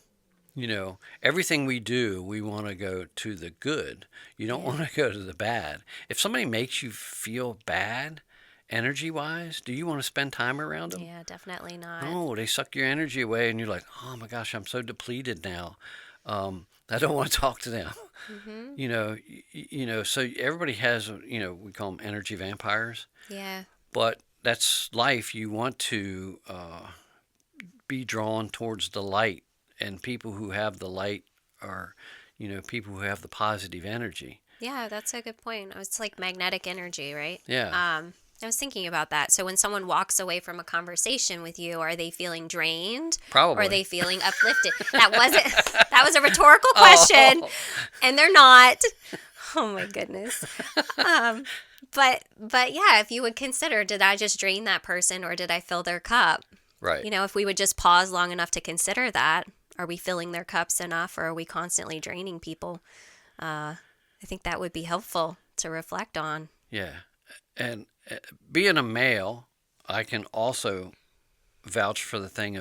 Everything we do, we want to go to the good. You don't want to go to the bad. If somebody makes you feel bad, energy-wise, do you want to spend time around them? Yeah, definitely not. No, they suck your energy away, and you're like, oh my gosh, I'm so depleted now. I don't want to talk to them. So everybody has, we call them energy vampires. Yeah. But that's life. You want to be drawn towards the light, and people who have the light are, people who have the positive energy. Yeah, that's a good point. It's like magnetic energy, right? Yeah. I was thinking about that. So when someone walks away from a conversation with you, are they feeling drained? Probably. Or are they feeling uplifted? That was a rhetorical question, and they're not. Oh my goodness. But yeah, if you would consider, did I just drain that person or did I fill their cup? Right. If we would just pause long enough to consider that, are we filling their cups enough or are we constantly draining people? I think that would be helpful to reflect on. Yeah. And being a male, I can also vouch for the thing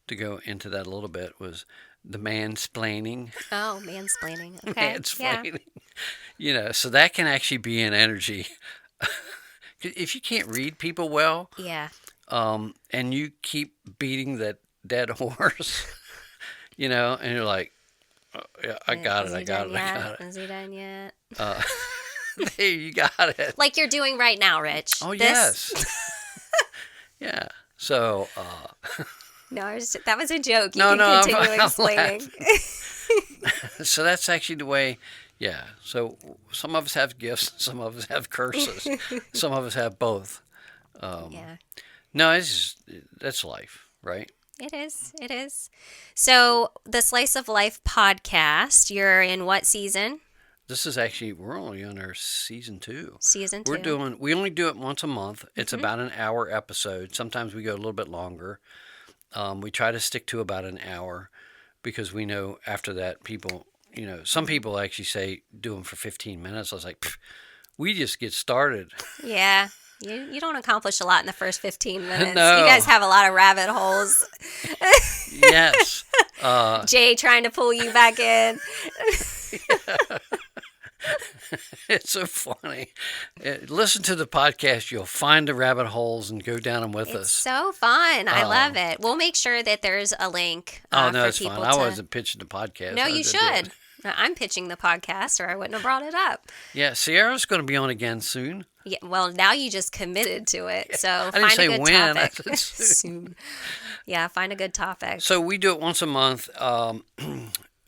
to go into that a little bit, was the mansplaining. Oh, mansplaining. Okay. Mansplaining. Yeah. So that can actually be an energy. If you can't read people well. Yeah. And you keep beating that dead horse, and you're like, oh, yeah, I got it. Is he done yet? There, you got it. Like you're doing right now, Rich. Oh, yes. Yeah. So, no, that was a joke. You can continue explaining. So that's actually the way, yeah. So some of us have gifts, some of us have curses, some of us have both. Yeah. No, that's life, right? It is. So the Slice of Life podcast, you're in what season? This is actually, we're only on our season 2. Season 2. We only do it once a month. It's about an hour episode. Sometimes we go a little bit longer. We try to stick to about an hour because we know after that people, some people actually say do them for 15 minutes. I was like, we just get started. Yeah. You don't accomplish a lot in the first 15 minutes. No. You guys have a lot of rabbit holes. Yes. Jay trying to pull you back in. It's so funny. Listen to the podcast. You'll find the rabbit holes and go down them with It's us. so fun. I love it. We'll make sure that there's a link Oh, no, for it's people fine. to... I wasn't pitching the podcast. No, I you was just doing should. it. I'm pitching the podcast, or I wouldn't have brought it up. Yeah, Sierra's going to be on again soon. Yeah, well, now you just committed to it, so I didn't find say a good when. I topic. said soon. Yeah, find a good topic. So we do it once a month.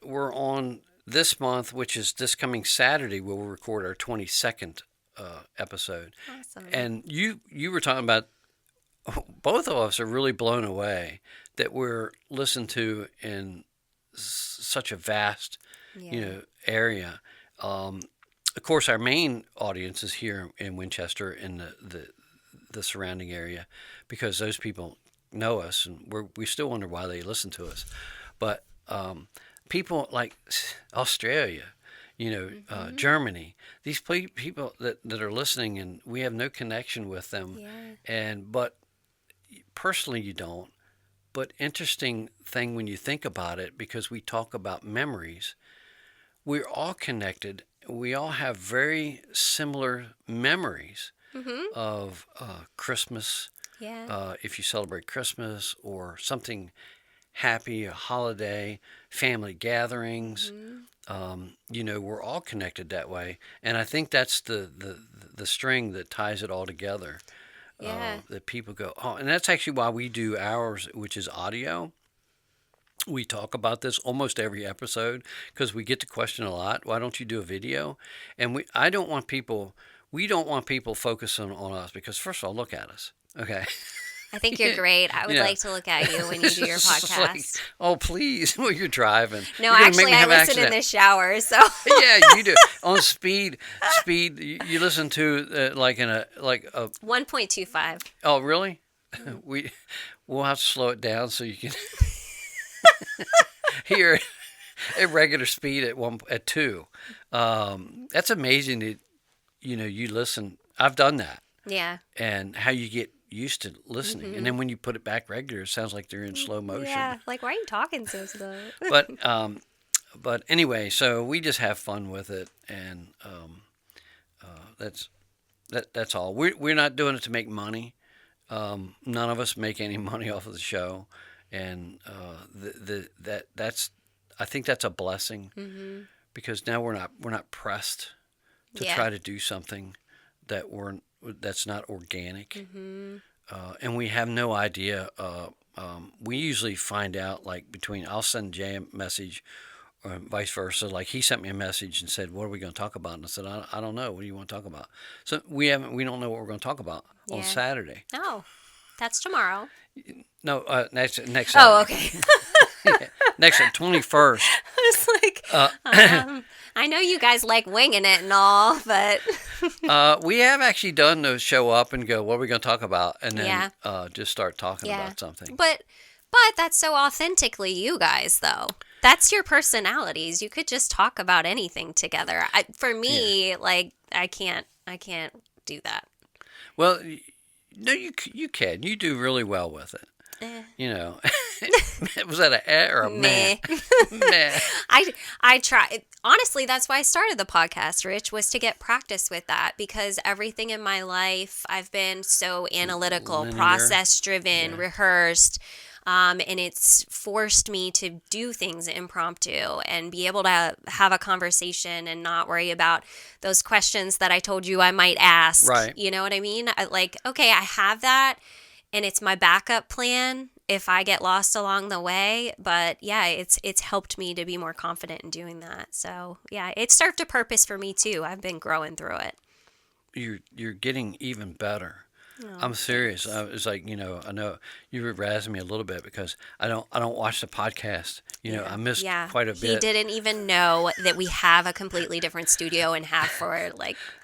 We're on this month, which is this coming Saturday. We'll record our 22nd episode. Awesome. And you were talking about, both of us are really blown away that we're listened to in such a vast, area. Of course, our main audience is here in Winchester and the surrounding area, because those people know us, and we still wonder why they listen to us. But people like Australia, Germany, these people that are listening, and we have no connection with them. Yeah. But personally, you don't. But interesting thing when you think about it, because we talk about memories, we're all connected. We all have very similar memories of Christmas. Yeah. If you celebrate Christmas or something happy, a holiday, family gatherings, we're all connected that way. And I think that's the string that ties it all together. Yeah. That people go, oh, and that's actually why we do ours, which is audio. We talk about this almost every episode because we get the question a lot. Why don't you do a video? And we don't want people focusing on us, because first of all, look at us. Okay. I think you're great. I would like to look at you when you do your It's podcast. like, oh, please, when you're driving. No, You're gonna make actually, me I have an listen in accident. the shower, so. Yeah, you do. On speed, you listen to like a 1.25. Oh, really? We'll have to slow it down so you can hear it at regular speed at 2. That's amazing that you listen. I've done that, Yeah. and how you get used to listening, and then when you put it back regular, it sounds like they're in slow motion. Yeah. Like, why are you talking so slow? But anyway, so we just have fun with it, and that's all. We're not doing it to make money. None of us make any money off of the show, and I think that's a blessing, because now we're not pressed to try to do something that's not organic, and we have no idea. We usually find out I'll send Jay a message, or vice versa. Like, he sent me a message and said, "What are we going to talk about?" And I said, "I don't know. What do you want to talk about?" So we don't know what we're going to talk about on Saturday. Oh, that's tomorrow. No, next Saturday. Oh, okay. Next 21st. I was like, I know you guys like winging it and all, but we have actually done those show up and go, what are we going to talk about? And then just start talking Yeah. about something. but that's so authentically you guys, though. That's your personalities. You could just talk about anything together. For me, I can't do that. Well, no, you can. You do really well with it. Was that a eh or a meh? Meh. I try. Honestly, that's why I started the podcast, Rich, was to get practice with that, because everything in my life, I've been so analytical, Linear. process-driven, rehearsed, and it's forced me to do things impromptu and be able to have a conversation and not worry about those questions that I told you I might ask. Right. You know what I mean? Okay, I have that, and it's my backup plan if I get lost along the way. But yeah, it's helped me to be more confident in doing that. So yeah, it served a purpose for me too. I've been growing through it. You're getting even better. Oh, I'm serious. It's like, I know you were razzing me a little bit because I don't watch the podcast. I missed quite a bit. He didn't even know that we have a completely different studio and have for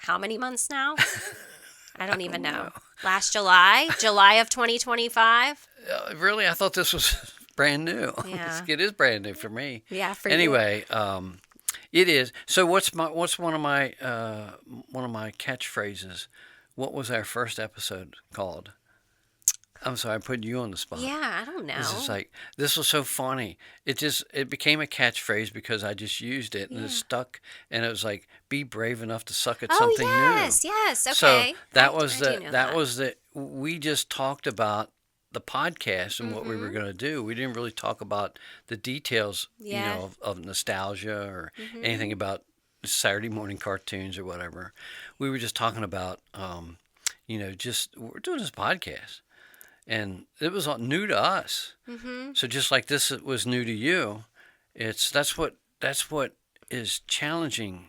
how many months now? I don't even know. Last July of 2025. Really, I thought this was brand new. Yeah. It is brand new for me. Yeah, for you. Anyway, it is. So what's one of my catchphrases? What was our first episode called? I'm sorry, I put you on the spot. Yeah, I don't It's just know. like, this was so funny. It became a catchphrase because I just used it and it Yeah. stuck. And it was like, be brave enough to suck at Oh, something new. yes. So Okay. I do know that that. was we just talked about the podcast and what we were Mm-hmm. going to do. We didn't really talk about the details, Yeah. of nostalgia or Mm-hmm. anything about Saturday morning cartoons or whatever. We were just talking about, just we're doing this podcast and it was all new to us. Mm-hmm. So just like this was new to you, that's what is challenging.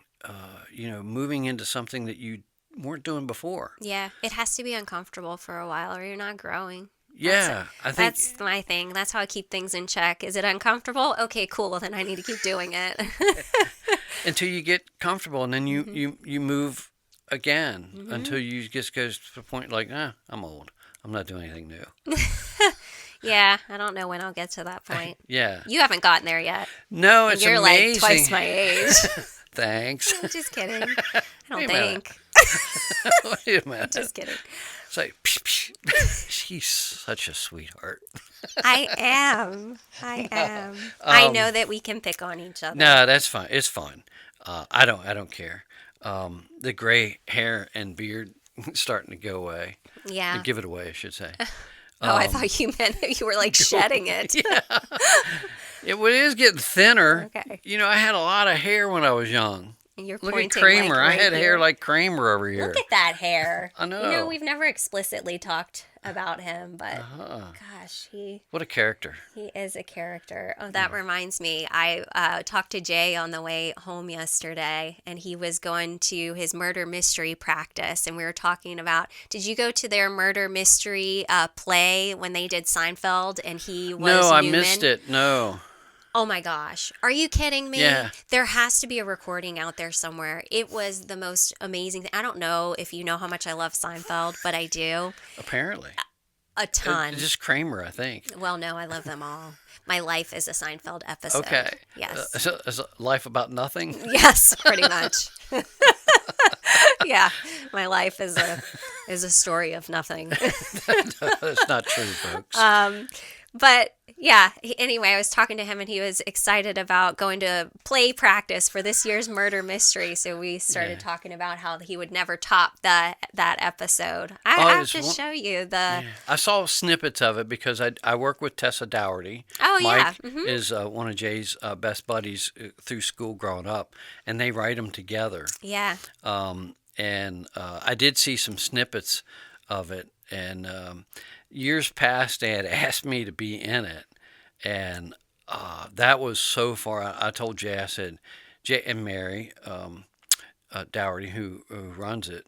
Moving into something that you weren't doing before. Yeah. It has to be uncomfortable for a while or you're not growing. That's it. Yeah, I think. That's my thing. That's how I keep things in check. Is it uncomfortable? Okay, cool. Well, then I need to keep doing it. Until you get comfortable, and then you Mm-hmm. you move again Mm-hmm. until you just go to the point like, I'm old. I'm not doing anything new. Yeah, I don't know when I'll get to that point. Yeah. You haven't gotten there yet. No, And it's you're amazing. like twice my age. Thanks. I'm just kidding. I don't Wait a minute. think. Wait a minute. Just kidding. It's like, psh, psh. She's such a sweetheart. I am. I am. I know that we can pick on each other. No, that's fine. It's fun. I don't care. The gray hair and beard starting to go away. Yeah. Give it away, I should say. Oh, I thought you meant that you were like shedding it. It is getting thinner. Okay. I had a lot of hair when I was young. And you're Look pointing at Kramer. like right I had here. hair like Kramer over here. Look at that hair. I know. We've never explicitly talked about him, but Uh-huh. gosh, he What a character. is a character. Oh, that reminds me. I talked to Jay on the way home yesterday, and he was going to his murder mystery practice, and we were talking about. Did you go to their murder mystery play when they did Seinfeld, and he was No, I Newman? missed it. No. Oh my gosh. Are you kidding me? Yeah. There has to be a recording out there somewhere. It was the most amazing thing. I don't know if you know how much I love Seinfeld, but I do. Apparently. A ton. Just Kramer, I think. Well, no, I love them all. My life is a Seinfeld episode. Okay. Yes. Is a life about nothing? Yes, pretty much. Yeah. My life is a story of nothing. That's not true, folks. But yeah, anyway, I was talking to him and he was excited about going to play practice for this year's murder mystery. So we started talking about how he would never top that episode. I have to show you the. I saw snippets of it because I work with Tessa Dougherty. Oh, yeah. Mike is one of Jay's best buddies through school growing up, and they write them together. Yeah. And I did see some snippets of it, and years past they had asked me to be in it, and that was so far. I told Jay, I said, Jay and Mary Dougherty, who runs it,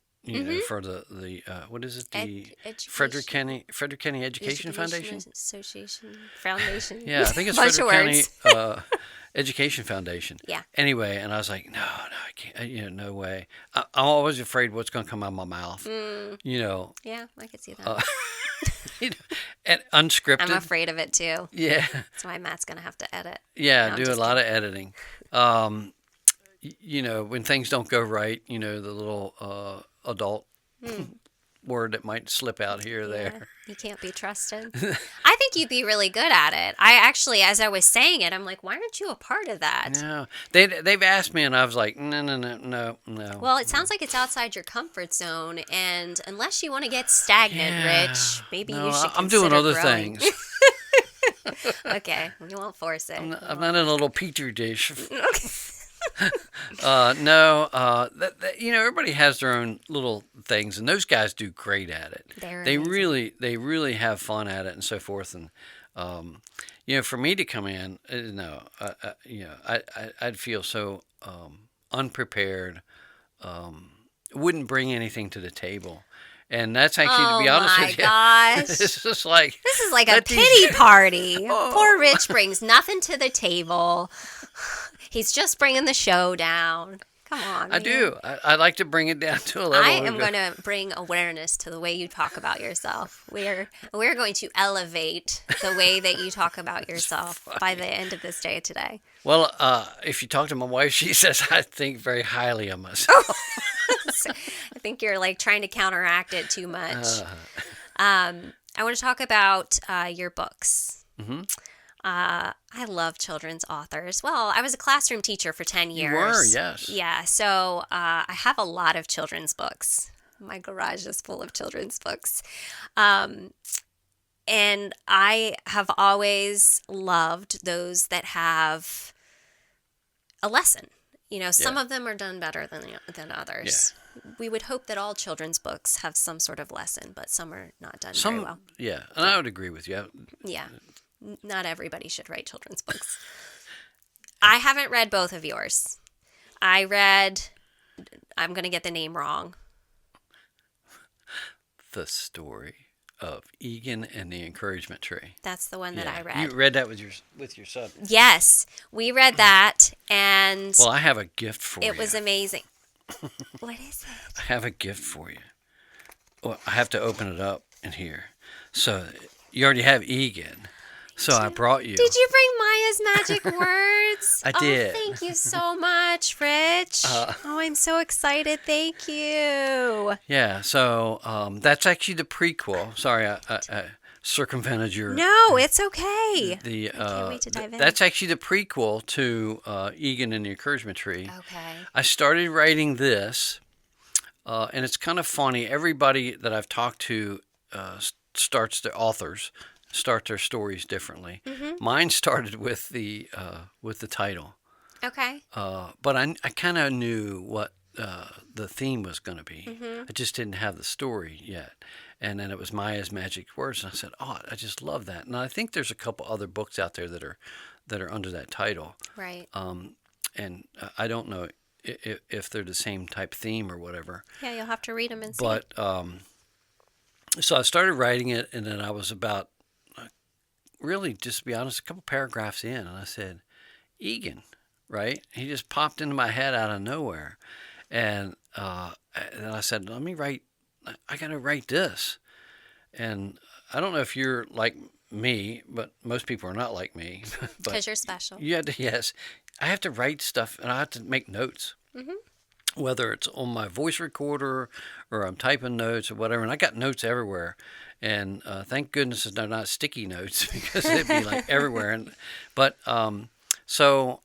for the what is it, the Frederick County Education Foundation Association Foundation. Yeah, I think it's Bunch of Frederick County words. Education Foundation. Yeah. Anyway, and I was like, no, I can't. No way. I'm always afraid what's going to come out of my mouth. Yeah, I could see that. And unscripted. I'm afraid of it too. Yeah. That's why Matt's gonna have to edit. Yeah, No, I'm do a just lot of editing. When things don't go right, the little adult word that might slip out here or there. Yeah, you can't be trusted. I think you'd be really good at it. I actually, as I was saying it, I'm like, why aren't you a part of that? No, they've asked me, and I was like, no. Well, it sounds like it's outside your comfort zone, and unless you want to get stagnant, Yeah. Rich, maybe No, you should I'm doing consider other growing. things. Okay, we won't force it. I'm not in a little petri dish. Okay. No. Everybody has their own little things, and those guys do great at it. They're They amazing. really have fun at it, and so forth. And for me to come in, no, I'd feel so unprepared. Wouldn't bring anything to the table. And that's actually, to be honest with you, Oh my gosh. it's just like This is like a let these- pity party. Oh. Poor Rich brings nothing to the table. He's just bringing the show down. Come on. I man. do. I like to bring it down to a level. I am going to bring awareness to the way you talk about yourself. We're going to elevate the way that you talk about yourself by the end of this day today. Well, if you talk to my wife, she says I think very highly of myself. I think you're like trying to counteract it too much. I want to talk about your books. Mm-hmm. I love children's authors. Well, I was a classroom teacher for 10 years. You were, yes. Yeah, so I have a lot of children's books. My garage is full of children's books. And I have always loved those that have a lesson. Some of them are done better than others. Yeah. We would hope that all children's books have some sort of lesson, but some are not done very well. Yeah, and I would agree with you. Yeah, not everybody should write children's books. I haven't read both of yours. I'm going to get the name wrong. The Story of Egan and the Encouragement Tree. That's the one that I read. You read that with your son? Yes, we read that, and well, I have a gift for you. It was amazing. What is it? I have a gift for you. Well, I have to open it up in here. So you already have Egan. So I brought you. Did you bring Maya's magic words? I did. Oh, thank you so much, Rich. I'm so excited. Thank you. Yeah, so that's actually the prequel. Sorry, I circumvented your... No, it's okay. I can't wait to dive in. That's actually the prequel to Egan and the Encouragement Tree. Okay. I started writing this, and it's kind of funny. Everybody that I've talked to start their stories differently. Mm-hmm. Mine started with the title. Okay. But I kind of knew what the theme was going to be. Mm-hmm. I just didn't have the story yet. And then it was Maya's Magic Words, and I said, "Oh, I just love that." And I think there's a couple other books out there that are under that title. Right. And I don't know if they're the same type theme or whatever. Yeah, you'll have to read them and see. But so I started writing it, and then I was about, really, just to be honest, a couple paragraphs in, and I said, Egan, right? He just popped into my head out of nowhere. And then I said, I got to write this. And I don't know if you're like me, but most people are not like me. Because you're special. Yes. I have to write stuff, and I have to make notes. Mm-hmm. Whether it's on my voice recorder or I'm typing notes or whatever. And I got notes everywhere. And thank goodness they're not sticky notes because they'd be like everywhere. But so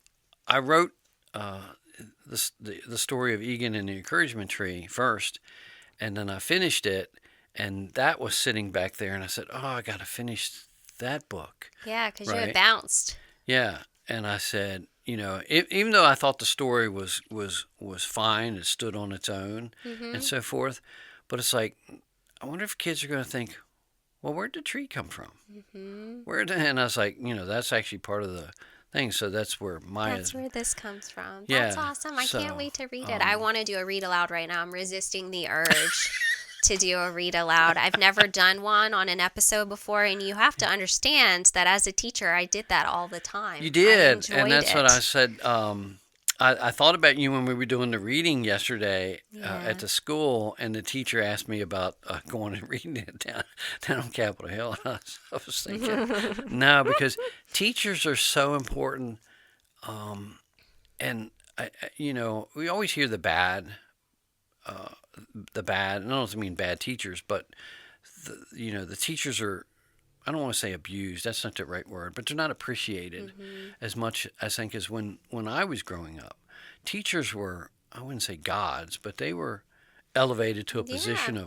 I wrote the story of Egan and the Encouragement Tree first, and then I finished it, and that was sitting back there, and I said, "Oh, I got to finish that book." Yeah, because you had bounced. Yeah, and I said, even though I thought the story was fine, it stood on its own, mm-hmm. and so forth, but it's like, I wonder if kids are going to think, well, where'd the tree come from? Mm-hmm. And I was like, that's actually part of the thing. So that's where That's where this comes from. Yeah, that's awesome. I can't wait to read it. I want to do a read aloud right now. I'm resisting the urge to do a read aloud. I've never done one on an episode before, and you have to understand that as a teacher, I did that all the time. You did, and that's what I said. I thought about you when we were doing the reading yesterday at the school, and the teacher asked me about going and reading it down on Capitol Hill. And I was thinking, no, because teachers are so important, and we always hear the bad. And I don't mean bad teachers, but the teachers are, I don't want to say abused, that's not the right word, but they're not appreciated mm-hmm. as much, I think, as when I was growing up. Teachers were, I wouldn't say gods, but they were elevated to a position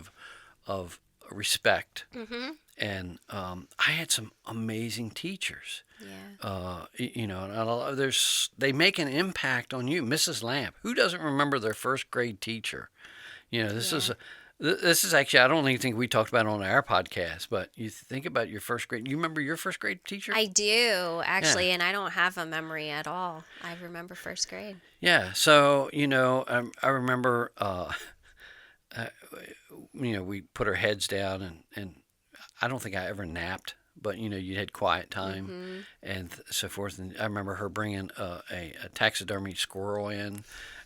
of respect. Mm-hmm. And I had some amazing teachers. Yeah. And they make an impact on you. Mrs. Lamp, who doesn't remember their first grade teacher? This is actually, I don't even think we talked about it on our podcast, but you think about your first grade. You remember your first grade teacher? I do, actually, and I don't have a memory at all. I remember first grade. Yeah, so, I remember, we put our heads down, and I don't think I ever napped, but, you had quiet time mm-hmm. and so forth. And I remember her bringing a taxidermy squirrel in.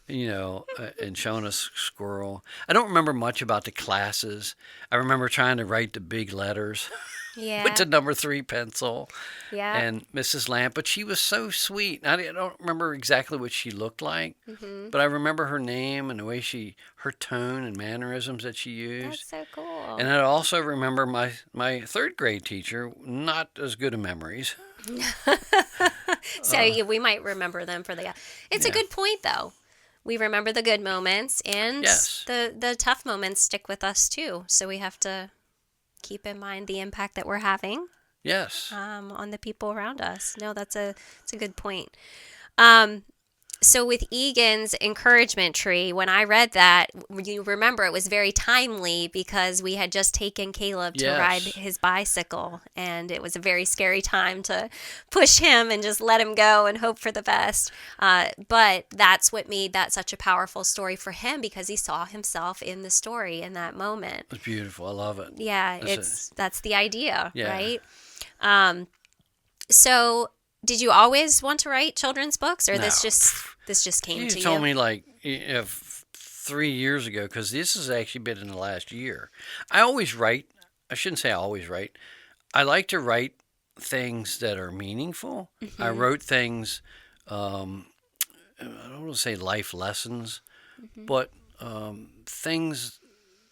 and showing us squirrel. I don't remember much about the classes. I remember trying to write the big letters with Yeah. the number 3 pencil Yeah. and Mrs. Lamp, but she was so sweet. I don't remember exactly what she looked like, Mm-hmm. but I remember her name and the way her tone and mannerisms that she That's used. so cool. And I also remember my third grade teacher, not as good of memories. So we might remember them for the. It's a Yeah. good point, though. We remember the good moments, and Yes. the tough moments stick with us too. So we have to keep in mind the impact that we're having Yes. on the people around us. No, that's a good point. Um, so with Egan's encouragement tree, when I read that, you remember it was very timely because we had just taken Caleb to Yes. ride his bicycle, and it was a very scary time to push him and just let him go and hope for the best. But that's what made that such a powerful story for him, because he saw himself in the story in that moment. It's beautiful. I love it. Yeah, that's the idea, Yeah. right? So did you always want to write children's books, or No. this just came You to told you? me like 3 years ago, because this has actually been in the last year. I always write. I shouldn't say I always write. I like to write things that are meaningful. I wrote things, I don't want to say life lessons, but things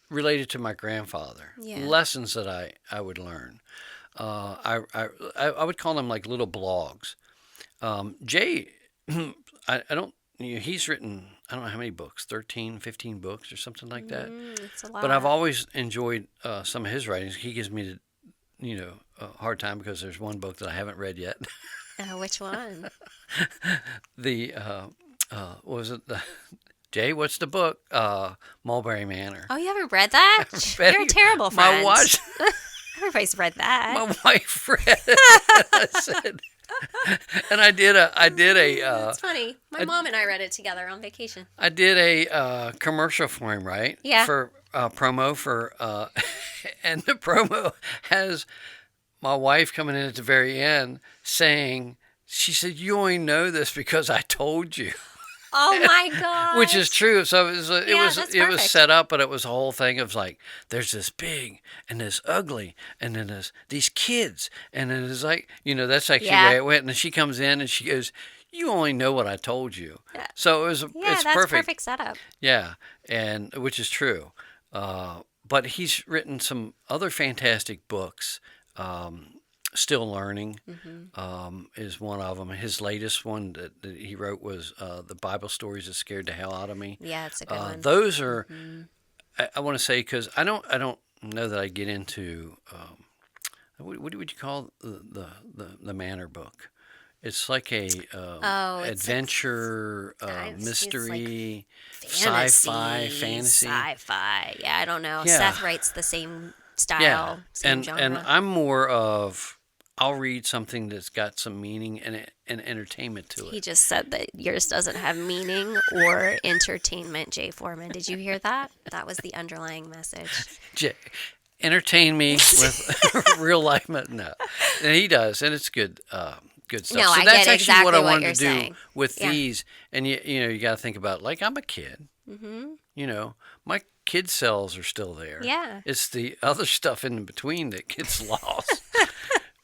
related to my grandfather. Yeah. Lessons that I would learn. I would call them like little blogs. Jay, I don't, he's written, I don't know how many books, 13, 15 books or something like that. It's a lot. But I've always enjoyed some of his writings. He gives me a hard time because there's one book that I haven't read yet. Which one? What was it? Jay, what's the book? Mulberry Manor. Oh, you haven't read that? Read You're a it. terrible friend. My wife, Everybody's read that. my wife read it. I said, and I did a That's funny. My mom and I read it together on vacation. I did a commercial for him, right? Yeah. For promo for, and the promo has my wife coming in at the very end saying, she said, "You only know this because I told you," Oh my god. which is true. So it was that's it was perfect. set up, but it was a whole thing of like, there's this big and this ugly, and then there's these kids, and then it's like, that's actually the way it went. And then she comes in and she goes, "You only know what I told you." Yeah. So Yeah, it's that's perfect. perfect setup. Yeah, and which is true. But he's written some other fantastic books. Still Learning is one of them. His latest one that he wrote was the Bible stories that scared the hell out of me. Yeah, it's a good one. Those are, I want to say, because I don't know that I get into what would you call the Manor book? It's like a It's adventure, like mystery, fantasy, sci-fi, fantasy. Sci-fi. Yeah, I don't know. Yeah. Seth writes the same style, Yeah, same genre. and I'm more of, I'll read something that's got some meaning and entertainment to He it. just said that yours doesn't have meaning or entertainment, Jay Foreman. Did you hear that? That was the underlying message. Entertain me with real life. No, and he does, and it's good. Good stuff. No, So I that's get actually what exactly I what wanted you're to do saying. with Yeah. these. And you got to think about, like, I'm a kid. My kid cells are still there. Yeah. It's the other stuff in between that gets lost.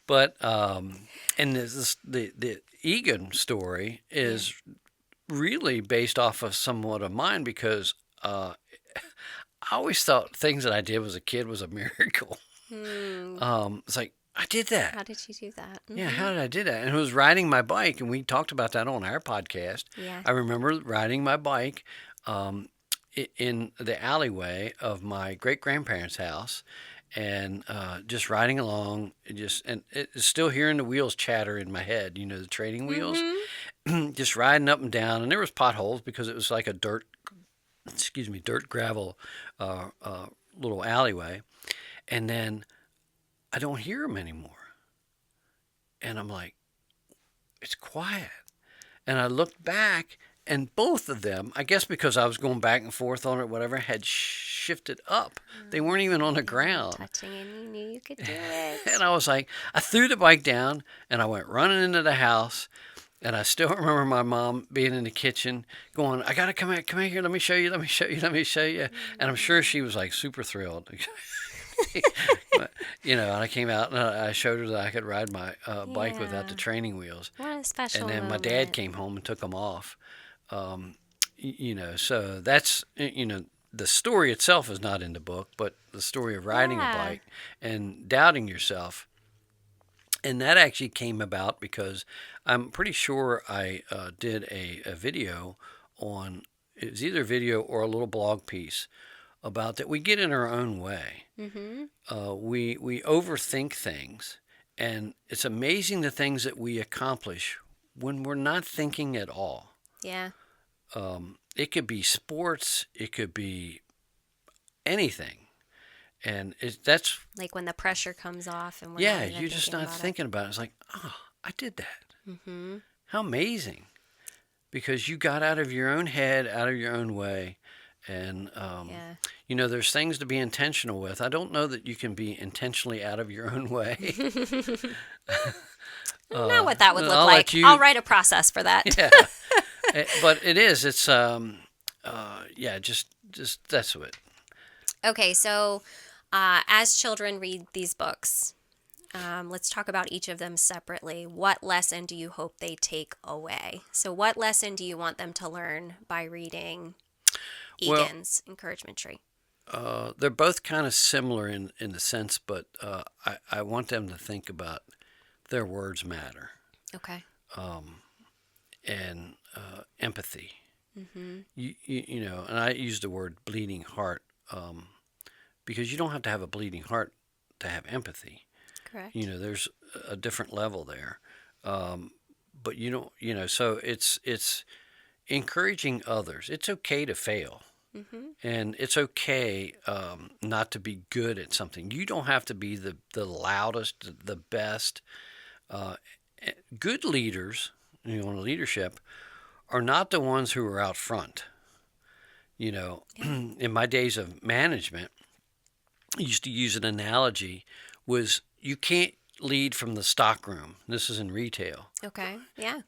But and the Egan story is really based off of somewhat of mine, because I always thought things that I did as a kid was a miracle. It's like, I did that. How did you do that? Yeah, how did I do that? And it was riding my bike, and we talked about that on our podcast. Yeah. I remember riding my bike in the alleyway of my great-grandparents' house, and just riding along, and it's still hearing the wheels chatter in my head, the training wheels, just riding up and down, and there was potholes because it was like a dirt gravel little alleyway, and then I don't hear them anymore. And I'm like, it's quiet. And I looked back, and both of them, I guess because I was going back and forth on it, whatever, had shifted up. They weren't even on the ground. Touching, and you knew you could do it. And I was like, I threw the bike down, and I went running into the house, And I still remember my mom being in the kitchen going, I got to come here, let me show you, let me show you, let me show you. And I'm sure she was like super thrilled. But, and I came out and I showed her that I could ride my bike without the Yeah. training wheels. What a special And then my moment. dad came home and took them off. So that's, the story itself is not in the book, but the story of riding a Yeah. bike and doubting yourself. And that actually came about because I'm pretty sure I did a video on, it was either a video or a little blog piece about that we get in our own way. We overthink things, and it's amazing the things that we accomplish when we're not thinking at all. Yeah. It could be sports, it could be anything, and that's Like when the pressure comes off and we're yeah, not even you're just thinking not about thinking about it. It's like, oh, I did that. it. How amazing! Because you got out of your own head, out of your own way, and Yeah. there's things to be intentional with. I don't know that you can be intentionally out of your own way. I don't know what that would look I'll like. let you. I'll write a process for that. Yeah, but it is. It's yeah, just that's it. Okay, so as children read these books, let's talk about each of them separately. What lesson do you hope they take away? So, what lesson do you want them to learn by reading Egan's Encouragement Tree? They're both kind of similar in the sense, but I want them to think about their words matter Okay. and empathy. And I use the word bleeding heart because you don't have to have a bleeding heart to have empathy. Correct. There's a different level there, but you don't. So it's encouraging others. It's okay to fail. And it's okay not to be good at something. You don't have to be the loudest, the best. Good leaders, in leadership, are not the ones who are out front. In my days of management, I used to use an analogy, was you can't lead from the stock room. This is in retail. Okay. Yeah.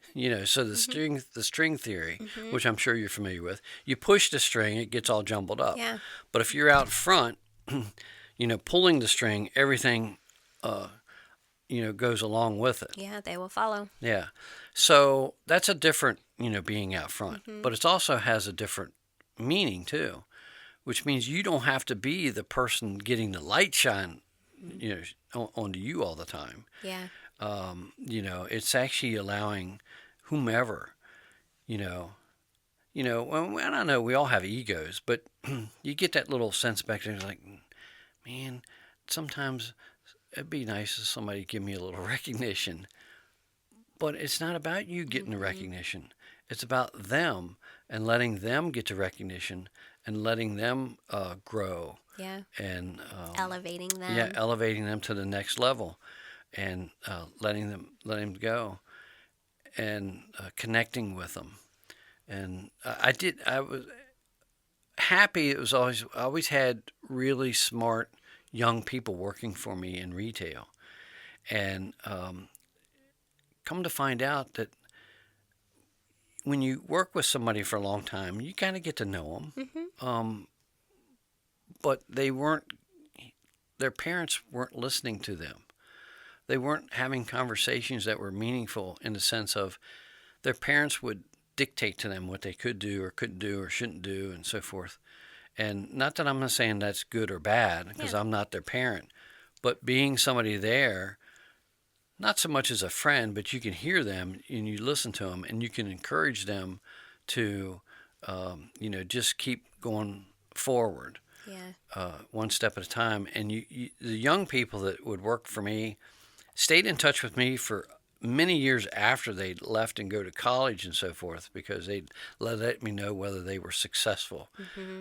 So the string theory, which I'm sure you're familiar with, you push the string, it gets all jumbled up. Yeah. But if you're out front, pulling the string, everything, goes along with it. Yeah, they will follow. Yeah. So that's a different, being out front. But it also has a different meaning too, which means you don't have to be the person getting the light shine, onto you all the time. Yeah. It's actually allowing whomever, well, I don't know, we all have egos, but you get that little sense back there, like, man, sometimes it'd be nice if somebody give me a little recognition. But it's not about you getting the recognition. It's about them and letting them get the recognition and letting them grow. Yeah. And Elevating them. yeah, elevating them to the next level, and letting them go, and connecting with them. And I was happy. It was I always had really smart young people working for me in retail, and come to find out that when you work with somebody for a long time, you kind of get to know them. But their parents weren't listening to them. They weren't having conversations that were meaningful in the sense of their parents would dictate to them what they could do or couldn't do or shouldn't do and so forth. And not that I'm not saying that's good or bad, because I'm not their parent, but being somebody there, not so much as a friend, but you can hear them and you listen to them and you can encourage them to, just keep going forward. Yeah. One step at a time. And the young people that would work for me stayed in touch with me for many years after they'd left and go to college and so forth, because they'd let me know whether they were successful.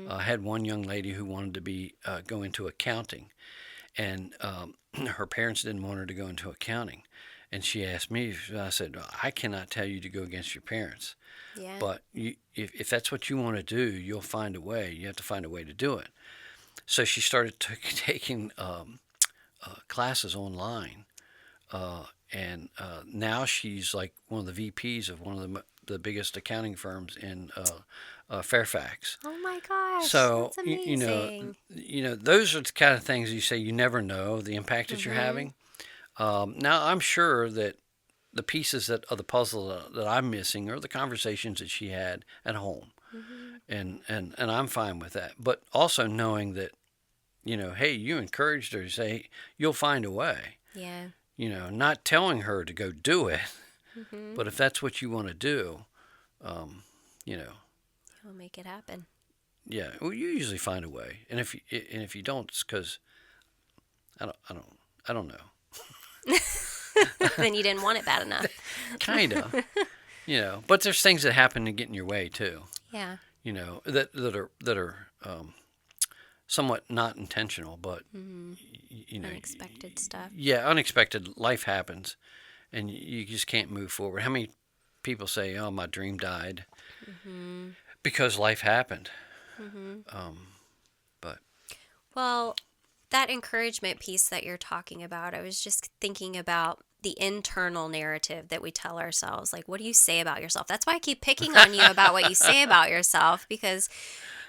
I had one young lady who wanted to go into accounting, and her parents didn't want her to go into accounting. And she asked me, I said, I cannot tell you to go against your parents. Yeah. But if that's what you want to do, you'll find a way. You have to find a way to do it. So she started taking classes online and now she's like one of the VPs of one of the biggest accounting firms in Fairfax. Oh my gosh, So that's amazing. those are the kind of things you say you never know the impact that you're having. Now I'm sure that the pieces of the puzzle that I'm missing are the conversations that she had at home, and I'm fine with that. But also knowing that, hey, you encouraged her to say you'll find a way. Yeah. Not telling her to go do it, but if that's what you want to do, you know, You'll make it happen. yeah, well, you usually find a way. And if you don't, it's because I don't know. Then you didn't want it bad enough. Kind of, But there's things that happen to get in your way too. Yeah. That are somewhat not intentional, but Unexpected stuff. Yeah, unexpected life happens, and you just can't move forward. How many people say, "Oh, my dream died," because life happened? But Well, that encouragement piece that you're talking about, I was just thinking about the internal narrative that we tell ourselves. Like, what do you say about yourself? That's why I keep picking on you about what you say about yourself, because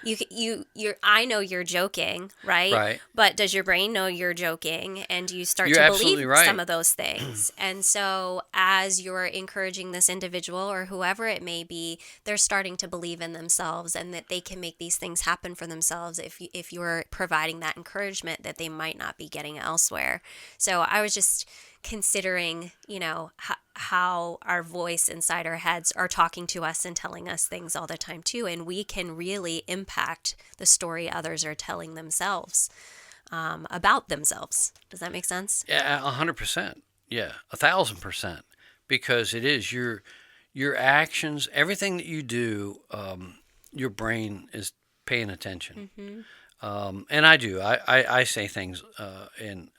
I know you're joking, right? Right. But does your brain know you're joking? And do you start You're to absolutely believe right. some of those things? And so as you're encouraging this individual or whoever it may be, they're starting to believe in themselves and that they can make these things happen for themselves if you're providing that encouragement that they might not be getting elsewhere. So I was just considering, how our voice inside our heads are talking to us and telling us things all the time too. And we can really impact the story others are telling themselves about themselves. Does that make sense? Yeah, 100%. Yeah, 1,000%. Because it is your actions, everything that you do. Your brain is paying attention. And I do. I say things, and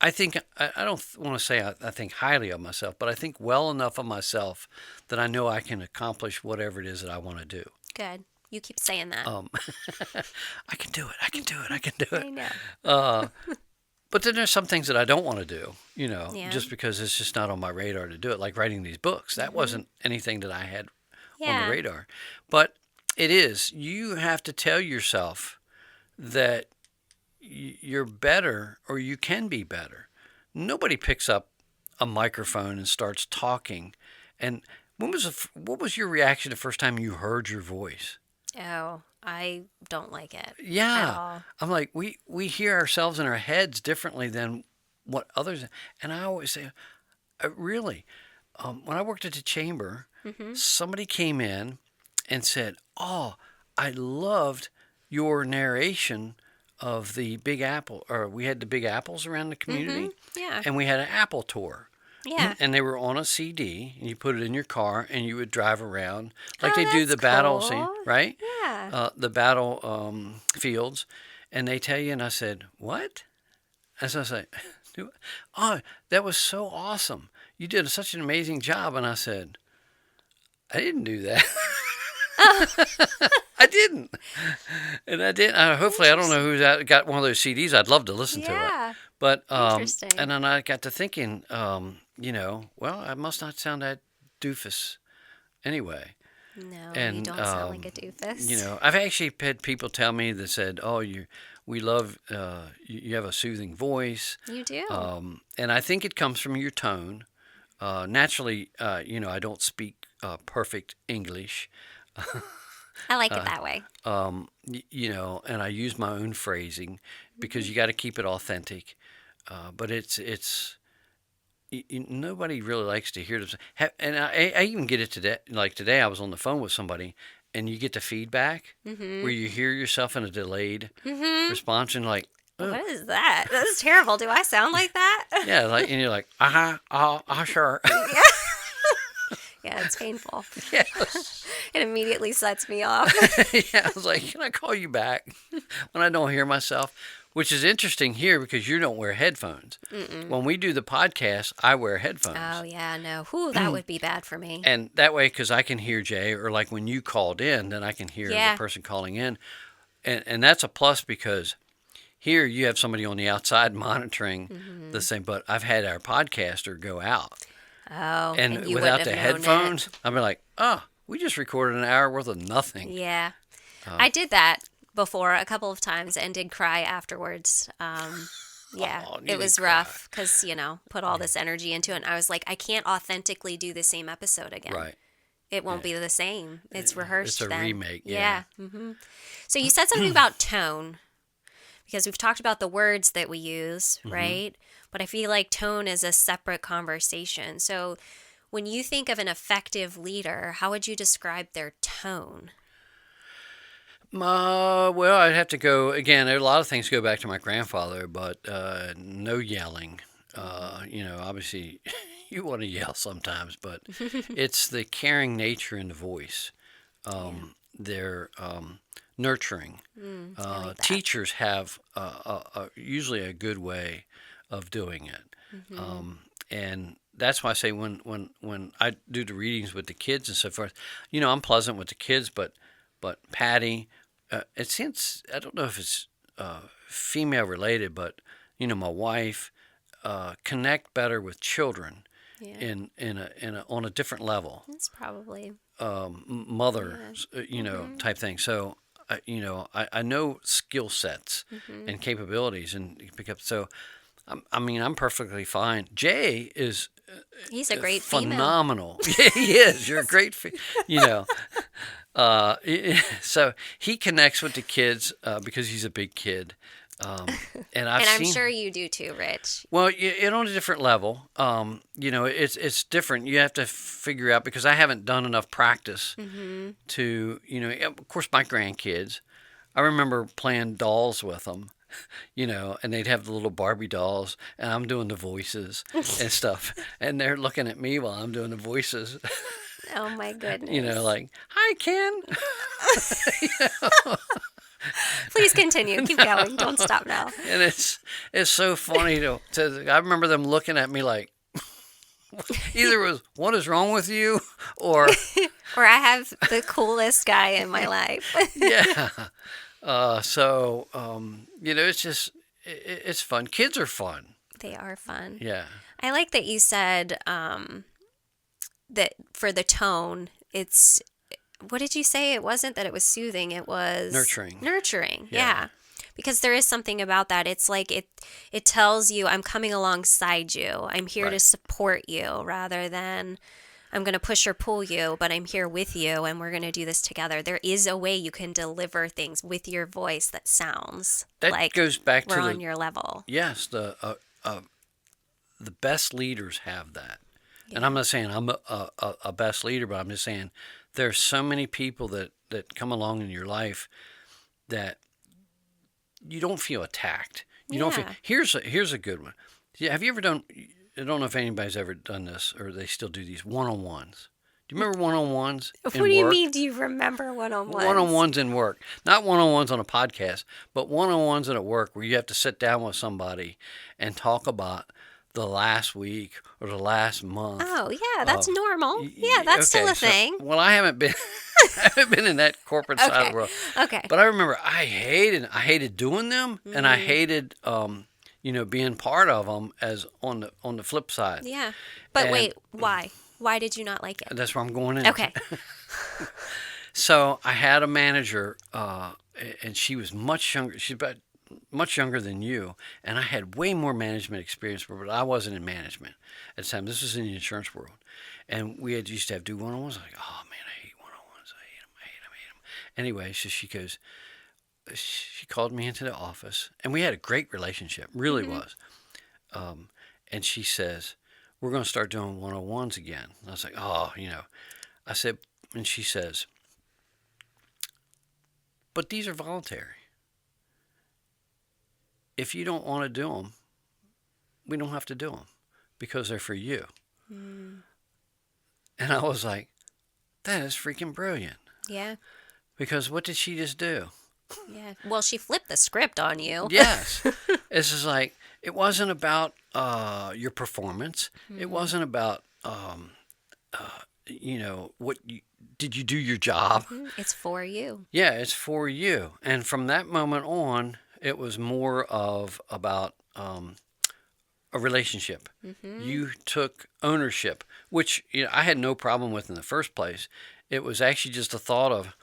I think I don't want to say I think highly of myself, but I think well enough of myself that I know I can accomplish whatever it is that I want to do. Good. You keep saying that. I can do it. I can do it. I can do it. I know. But then there's some things that I don't want to do, Yeah. just because it's just not on my radar to do it, like writing these books. That wasn't anything that I had on Yeah. the radar. But it is. You have to tell yourself that you're better, or you can be better. Nobody picks up a microphone and starts talking. And what was your reaction the first time you heard your voice? Oh, I don't like it at Yeah. all. I'm like, we hear ourselves in our heads differently than what others. And I always say, really, when I worked at the chamber, somebody came in and said, "Oh, I loved your narration of the Big Apple," or we had the Big Apples around the community, Yeah. and we had an apple tour. Yeah. And they were on a CD, and you put it in your car, and you would drive around like Oh, they do the that's battle cool. scene, right? Yeah. The battle fields, and they tell you, and I said, "What?" And so I said, "Oh, that was so awesome! You did such an amazing job." And I said, "I didn't do that." I didn't, and I didn't. Hopefully, I don't know who's got one of those CDs. I'd love to listen to it. Yeah. But Interesting. and then I got to thinking, well, I must not sound that doofus anyway. No, And you don't sound like a doofus. I've actually had people tell me that said, "Oh, we love you have a soothing voice." You do. And I think it comes from your tone. Naturally, I don't speak perfect English. I like it that way. And I use my own phrasing because you got to keep it authentic. But nobody really likes to hear this. And I even get it today. Like today, I was on the phone with somebody, and you get the feedback where you hear yourself in a delayed response, and like, What is that? That's terrible. Do I sound like that? yeah, and you're like, sure. Yeah, it's painful. Yeah. It immediately sets me off. Yeah, I was like, can I call you back when I don't hear myself? Which is interesting here because you don't wear headphones. When we do the podcast, I wear headphones. Oh, yeah, no. Whew, that would be bad for me. And that way, because I can hear Jay, or like when you called in, then I can hear Yeah. the person calling in. And that's a plus because Here you have somebody on the outside monitoring the same, but I've had our podcaster go out. Oh, And you without wouldn't the have known headphones, it. I'd be like, oh, we just recorded an hour worth of nothing. Yeah. I did that before a couple of times and did cry afterwards. Yeah, Oh, you it didn't was cry. rough because, put all this energy into it. And I was like, I can't authentically do the same episode again. Right. It won't be the same. It's rehearsed It's a then. remake, Yeah. So you said something about tone because we've talked about the words that we use, right? But I feel like tone is a separate conversation. So when you think of an effective leader, how would you describe their tone? Well, I'd have to go again. A lot of things go back to my grandfather, but no yelling. Obviously, you want to yell sometimes, but it's the caring nature in the voice. They're nurturing. I like that. Teachers have usually a good way of doing it, and that's why I say when I do the readings with the kids and so forth, I'm pleasant with the kids, but Patty, it seems I don't know if it's female related, but my wife connect better with children Yeah. in a on a different level. That's probably. Mother, type thing. So, I know skill sets and capabilities and pick up. So, I'm perfectly fine. Jay is He's a great female. phenomenal. Yeah, he is. You're a great, so he connects with the kids because he's a big kid. And I've And I'm seen, sure you do too, Rich. well, it on a different level. It's different. You have to figure out because I haven't done enough practice to, of course, my grandkids. I remember playing dolls with them, and they'd have the little Barbie dolls, and I'm doing the voices and stuff, and they're looking at me while I'm doing the voices. Oh my goodness. Like, hi, Ken. Please continue. Keep going. Don't stop now. And it's so funny to I remember them looking at me like either was what is wrong with you or Or I have the coolest guy in my life. yeah. It's just it's fun. Kids are fun. They are fun. Yeah. I like that you said that for the tone, it's, what did you say? It wasn't that it was soothing. It was Nurturing. Nurturing. Yeah. Yeah. Because there is something about that. It's like it tells you I'm coming alongside you. I'm here to Right. support you rather than I'm going to push or pull you, but I'm here with you and we're going to do this together. There is a way you can deliver things with your voice that sounds That like goes back we're to on your level. yes, the best leaders have that. And I'm not saying I'm a best leader, but I'm just saying there's so many people that come along in your life that you don't feel attacked. You don't feel. Yeah. Here's a good one. Yeah, have you ever done? I don't know if anybody's ever done this or they still do these one-on-ones. Do you remember one-on-ones? What do you mean? Do you remember one-on-ones? One-on-ones in work, not one-on-ones on a podcast, but one-on-ones at work where you have to sit down with somebody and talk about the last week or the last month. Oh, yeah, that's normal. Yeah, that's still a thing. Well, I haven't been in that corporate side of the world. Okay. But I remember I hated doing them and I hated being part of them as on the flip side. Yeah. But And- wait, why? Why did you not like it? That's where I'm going in. Okay. So I had a manager, and she was much younger. She's about much younger than you, and I had way more management experience, but I wasn't in management at the time. This was in the insurance world, and we used to do one-on-ones. Like, oh man, I hate one-on-ones. I hate them. Anyway, so she called me into the office, and we had a great relationship, really was. And she says, we're going to start doing one-on-ones again. And I was like, oh, I said, and she says, but these are voluntary. If you don't want to do them, we don't have to do them because they're for you. And I was like, that is freaking brilliant. Yeah. Because what did she just do? Yeah. Well, she flipped the script on you. Yes. It's just like, it wasn't about your performance. It wasn't about, did you do your job? It's for you. Yeah, it's for you. And from that moment on, It was more of about a relationship. You took ownership, which I had no problem with in the first place. It was actually just a thought of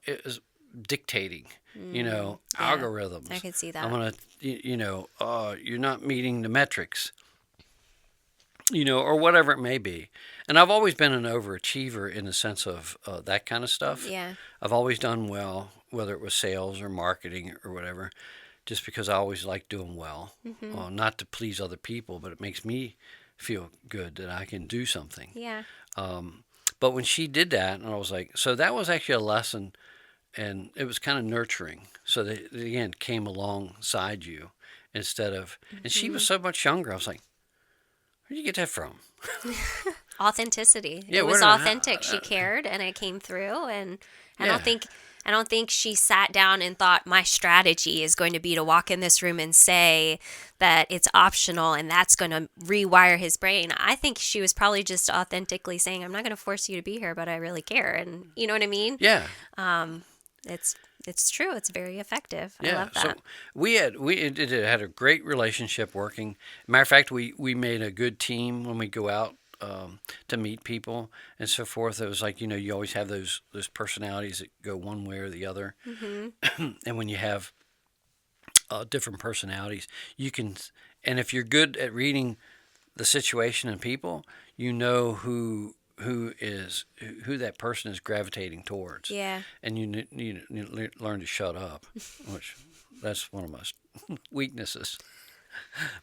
it was dictating, Yeah, algorithms. I could see I'm that. gonna, you're not meeting the metrics, or whatever it may be. And I've always been an overachiever in the sense of that kind of stuff. Yeah. I've always done well, whether it was sales or marketing or whatever, just because I always like doing well. Not to please other people, but it makes me feel good that I can do something. Yeah. But when she did that, and I was like, so that was actually a lesson, and it was kind of nurturing. So they again came alongside you instead of, and she was so much younger. I was like, where'd you get that from? Authenticity. Yeah, It was where did authentic. She cared, and it came through. And I Yeah. don't think she sat down and thought my strategy is going to be to walk in this room and say that it's optional, and that's going to rewire his brain. I think she was probably just authentically saying, "I'm not going to force you to be here, but I really care." And you know what I mean? Yeah. It's true. It's very effective. I Yeah, love so that. had a great relationship working. Matter of fact, we made a good team when we go out to meet people and so forth. It was like you always have those personalities that go one way or the other, and when you have different personalities, you can. And if you're good at reading the situation and people, you know who that person is gravitating towards. Yeah. And you learn to shut up, which that's one of my weaknesses.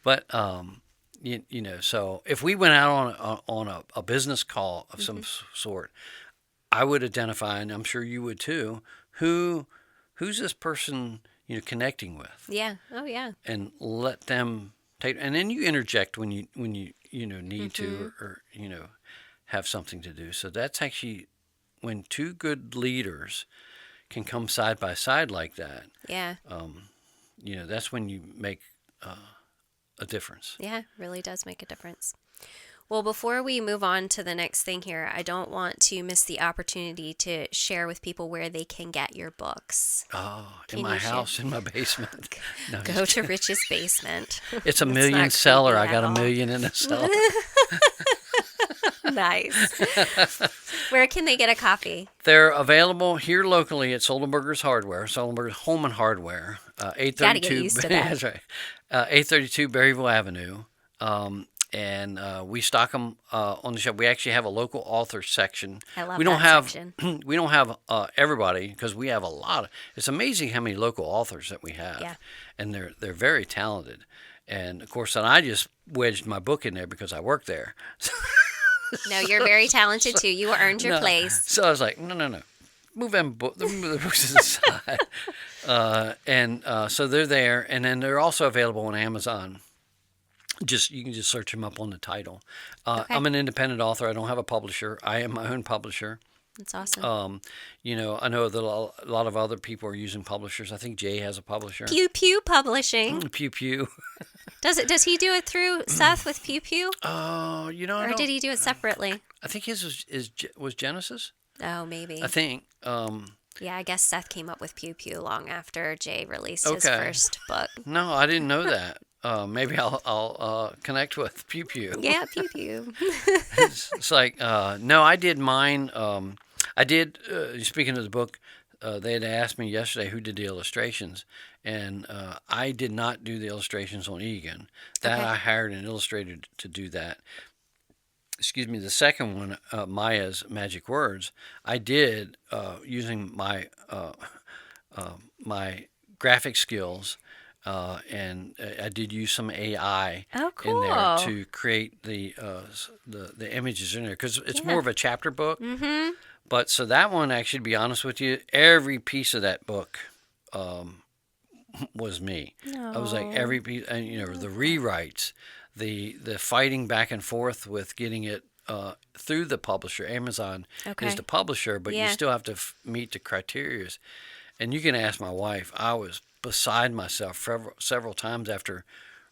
But so if we went out on a business call of some sort, I would identify, and I'm sure you would too, who's this person connecting with, Yeah. Oh, yeah. and let them take, and then you interject when you need to, or have something to do. So that's actually when two good leaders can come side by side like that. Yeah. That's when you make a difference. Yeah, really does make a difference. Well, before we move on to the next thing here, I don't want to miss the opportunity to share with people where they can get your books. Oh, Can in my you share? house, in my basement. No, Go to Rich's basement. it's a That's million not seller. creepy I got at a all. million in a cellar. Nice. Where can they get a copy? They're available here locally at Soldenberger's Hardware, Soldenberger's Home and Hardware, Gotta 832. get used to that. That's right, 832 Berryville Avenue, and we stock them on the shelf. We actually have a local author section. I love we don't that have section. we don't have everybody, because we have a lot. It's amazing how many local authors that we have, Yeah. and they're very talented. And of course, then I just wedged my book in there because I work there. No, you're very talented too. You earned your No. place. So I was like, no. Move the books to the side. So they're there. And then they're also available on Amazon. You can just search them up on the title. Okay. I'm an independent author. I don't have a publisher. I am my own publisher. That's awesome. I know that a lot of other people are using publishers. I think Jay has a publisher. Pew Pew Publishing. Pew Pew. Does he do it through Seth with Pew Pew? I Or don't. did he do it separately? I think his was Genesis. Oh, maybe. I think. Yeah, I guess Seth came up with Pew Pew long after Jay released his Okay. first book. No, I didn't know that. Maybe I'll connect with Pew Pew. Yeah, Pew Pew. It's like no, I did mine. I did. Speaking of the book, they had asked me yesterday who did the illustrations, and I did not do the illustrations on Egan. That Okay. I hired an illustrator to do that. Excuse me. The second one, Maya's Magic Words, I did using my my graphic skills. And I did use some AI Oh, in there cool. to create the images in there, because it's Yeah. more of a chapter book. Mm-hmm. But so that one, actually, to be honest with you, every piece of that book was me. I was like every piece, and the rewrites, the fighting back and forth with getting it through the publisher. Amazon Okay. is the publisher, but you Yeah. still have to meet the criteria. And you can ask my wife. I was beside myself several times after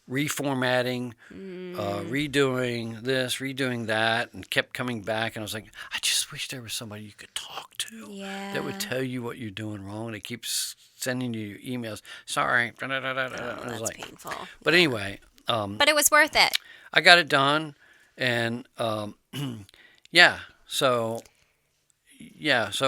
reformatting, redoing this, redoing that, and kept coming back. And I was like, I just wish there was somebody you could talk to that would tell you what you're doing wrong. They keep sending you emails. Sorry. Oh, that's like, painful. But anyway. But it was worth it. I got it done. And yeah, so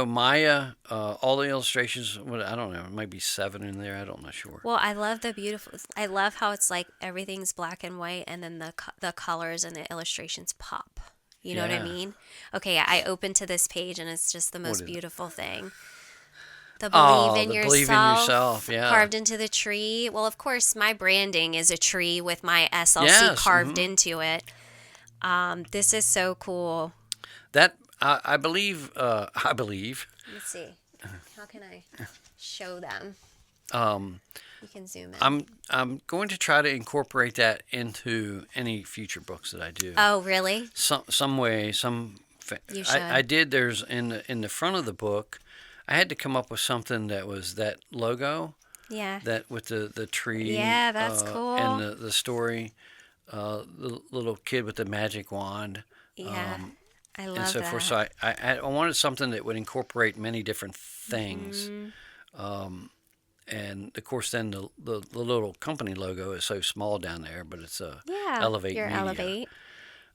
Maya, all the illustrations, I don't know, it might be 7 in there. I'm not sure. Well, I love how it's like everything's black and white, and then the colors and the illustrations pop. You know what I mean? Okay, I opened to this page, and it's just the most beautiful thing. The believe in yourself, carved into the tree. Well, of course, my branding is a tree with my SLC carved into it. This is so cool. That I believe. Let's see. How can I show them? You can zoom in. I'm going to try to incorporate that into any future books that I do. Oh, really? Some way, You should. I did. There's in the front of the book, I had to come up with something that was that logo. Yeah. That with the tree. Yeah, that's cool. And the story, the little kid with the magic wand. Yeah. I love and so that. forth. So I wanted something that would incorporate many different things. And of course, then the little company logo is so small down there, but it's Elevate your Media. Elevate.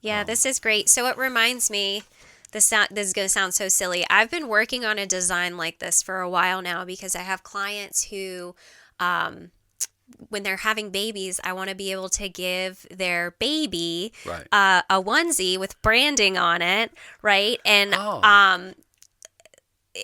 Yeah, this is great. So it reminds me, this is going to sound so silly. I've been working on a design like this for a while now because I have clients who, when they're having babies, I want to be able to give their baby a onesie with branding on it, right? And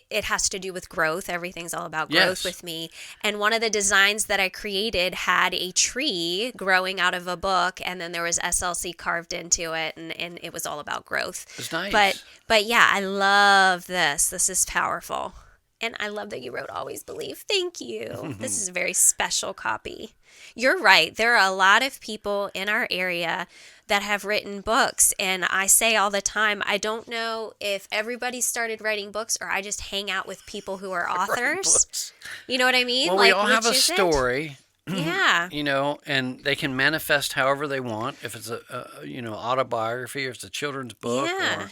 it has to do with growth. Everything's all about growth with me. And one of the designs that I created had a tree growing out of a book, and then there was SLC carved into it, and it was all about growth. It's nice. But yeah, I love this. This is powerful. And I love that you wrote Always Believe. Thank you. This is a very special copy. You're right. There are a lot of people in our area that have written books. And I say all the time, I don't know if everybody started writing books or I just hang out with people who are authors. You know what I mean? Well, we all have a story. Yeah. You know, and they can manifest however they want. If it's a autobiography, or if it's a children's book, or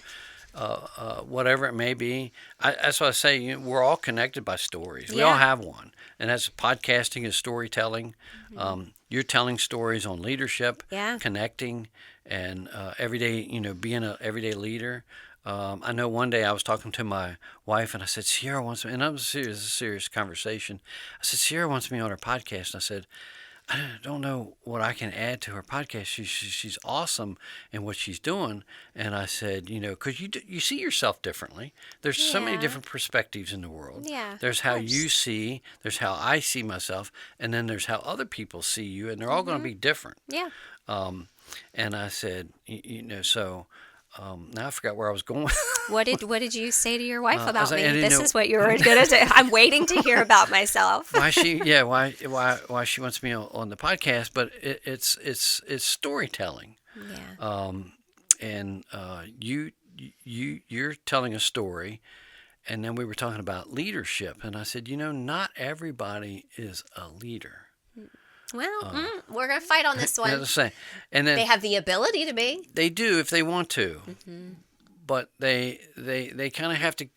whatever it may be. That's what I say. We're all connected by stories. We all have one, and that's podcasting is storytelling. You're telling stories on leadership, connecting, and everyday. Being an everyday leader. I know one day I was talking to my wife, and I said, Sierra wants me, and it was a serious conversation. I said, Sierra wants me on her podcast, and I said, I don't know what I can add to her podcast. She's awesome in what she's doing. And I said, because you see yourself differently. There's so many different perspectives in the world. Yeah, there's how you see, there's how I see myself, and then there's how other people see you, and they're all going to be different. Yeah. And I said, so... now I forgot where I was going. What did you say to your wife about me? This is what you were going to say. I'm waiting to hear about myself. why she wants me on the podcast, but it's storytelling. Yeah. And you're telling a story, and then we were talking about leadership, and I said, not everybody is a leader. Well, we're going to fight on this one. And then they have the ability to be. They do if they want to, but they kind of have to.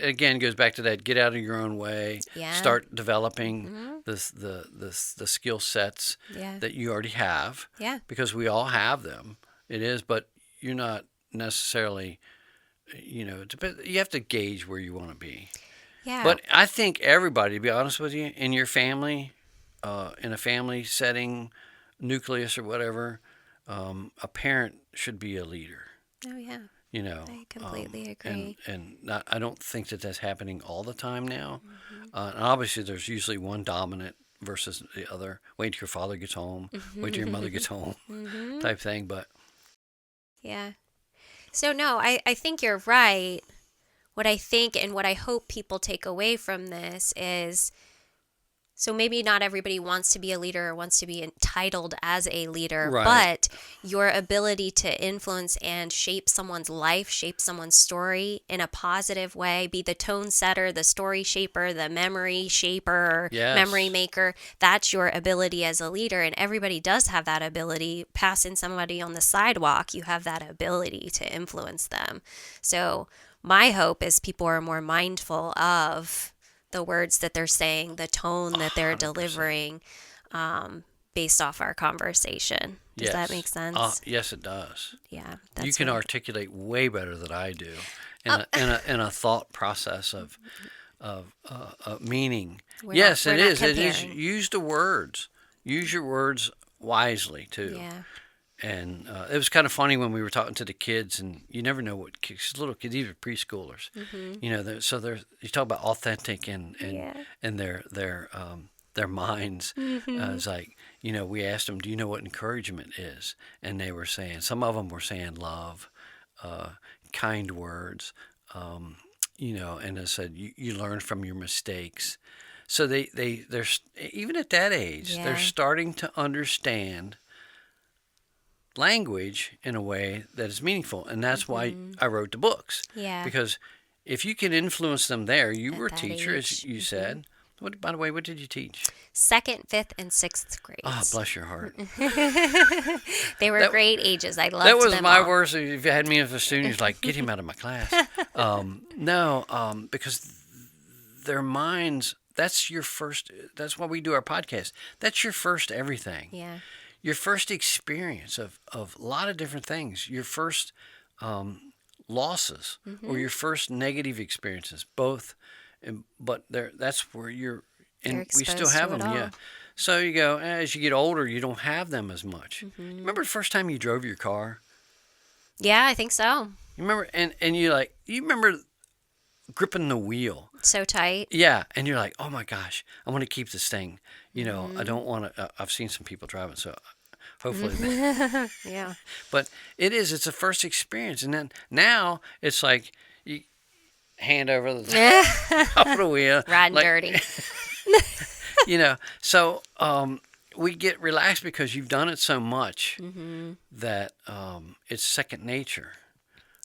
Again, goes back to that: get out of your own way. Yeah. Start developing the skill sets that you already have. Yeah. Because we all have them. It is, but you're not necessarily. You have to gauge where you want to be. Yeah. But I think everybody, to be honest with you, in your family. In a family setting, nucleus or whatever, a parent should be a leader. Oh yeah. I completely agree. And I don't think that that's happening all the time now. And obviously, there's usually one dominant versus the other. Wait till your father gets home. Wait till your mother gets home, type thing. But yeah. So no, I think you're right. What I think and what I hope people take away from this is So maybe not everybody wants to be a leader or wants to be entitled as a leader, Right. but your ability to influence and shape someone's life, shape someone's story in a positive way, be the tone setter, the story shaper, the memory shaper, Yes. memory maker, that's your ability as a leader. And everybody does have that ability. Passing somebody on the sidewalk, you have that ability to influence them. So my hope is people are more mindful of the words that they're saying, the tone that they're 100%. delivering, based off our conversation. Does that make sense? Yes, it does. Yeah. You can articulate way better than I do in a thought process of meaning. Yes, it is. It is. Use the words. Use your words wisely too. Yeah. And it was kind of funny when we were talking to the kids, and you never know what kids, little kids, these are preschoolers. You know, you talk about authentic and their minds. It's like, you know, we asked them, do you know what encouragement is? And they were saying, some of them were saying love, kind words, you know, and I said, you learn from your mistakes. So they're even at that age, they're starting to understand language in a way that is meaningful, and that's why I wrote the books. Yeah. Because if you can influence them there, you At were a that teacher, age. as you said. What, by the way, what did you teach? 2nd, 5th, and 6th grades. Oh, bless your heart. They were great ages. I loved them. That was my all. worst. If you had me as a student, you're like, get him out of my class. Because their minds, that's why we do our podcast. That's your first everything. Yeah. Your first experience of a lot of different things. Your first losses or your first negative experiences, both. But that's where and we still have them, yeah. So you go, as you get older, you don't have them as much. Remember the first time you drove your car? Yeah, I think so. You remember, and you remember gripping the wheel. So tight. Yeah, and you're like, oh my gosh, I want to keep this thing. You know, I don't want to. I've seen some people drive it, so hopefully. Yeah. But it's a first experience, and then now it's like you hand over the top of the wheel, Riding dirty. You know, so we get relaxed because you've done it so much that it's second nature.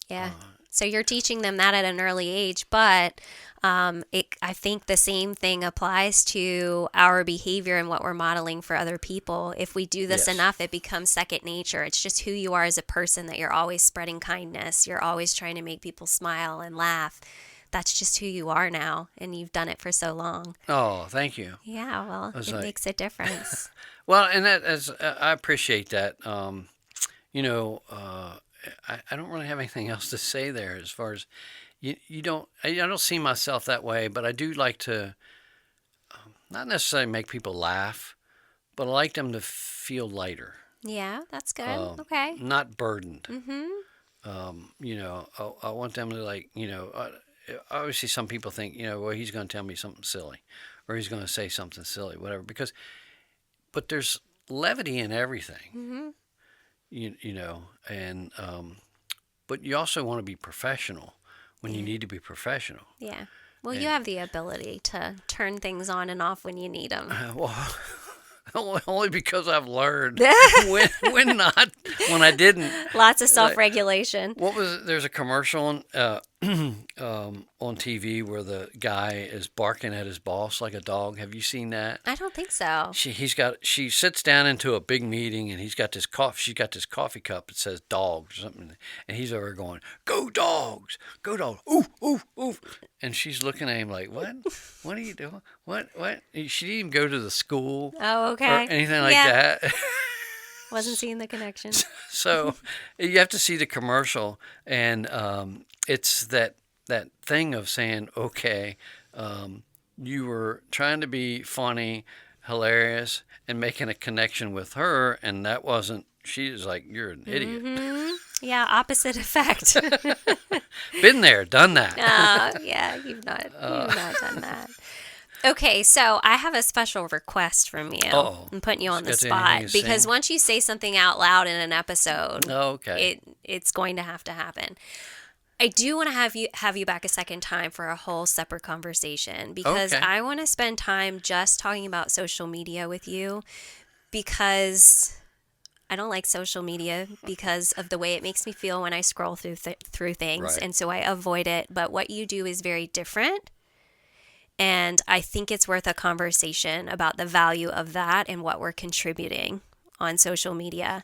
Yeah. So you're teaching them that at an early age, but I think the same thing applies to our behavior and what we're modeling for other people. If we do this enough, it becomes second nature. It's just who you are as a person, that you're always spreading kindness. You're always trying to make people smile and laugh. That's just who you are now, and you've done it for so long. Oh, thank you. Yeah, well, it makes a difference. Well, and I appreciate that. You know, I don't really have anything else to say there as far as I don't see myself that way, but I do like to not necessarily make people laugh, but I like them to feel lighter. Yeah, that's good. Okay. Not burdened. You know, I want them to obviously some people think, you know, well, he's going to tell me something silly or he's going to say something silly, whatever, but there's levity in everything. You know, and but you also want to be professional when you need to be professional. Yeah. Well, you have the ability to turn things on and off when you need them. Well, only because I've learned when not, when I didn't. Lots of self-regulation. There's a commercial on TV where the guy is barking at his boss like a dog. Have you seen that? I don't think so. She sits down into a big meeting and she's got this coffee cup that says dogs or something, and he's over going, go dogs, oof, oof, oof. And she's looking at him like, what are you doing? What? She didn't even go to the school. Oh, okay. Or anything like that. Wasn't seeing the connection. So you have to see the commercial, and it's that thing of saying, okay, you were trying to be funny, hilarious, and making a connection with her, and that wasn't. She was like, you're an idiot. Yeah, opposite effect. Been there, done that. Yeah, you've not done that. Okay, so I have a special request from you. I'm putting you on the spot because once you say something out loud in an episode, it's going to happen. I do want to have you back a second time for a whole separate conversation, because Okay. I want to spend time just talking about social media with you, because I don't like social media because of the way it makes me feel when I scroll through things, Right. and so I avoid it. But what you do is very different, and I think it's worth a conversation about the value of that and what we're contributing on social media.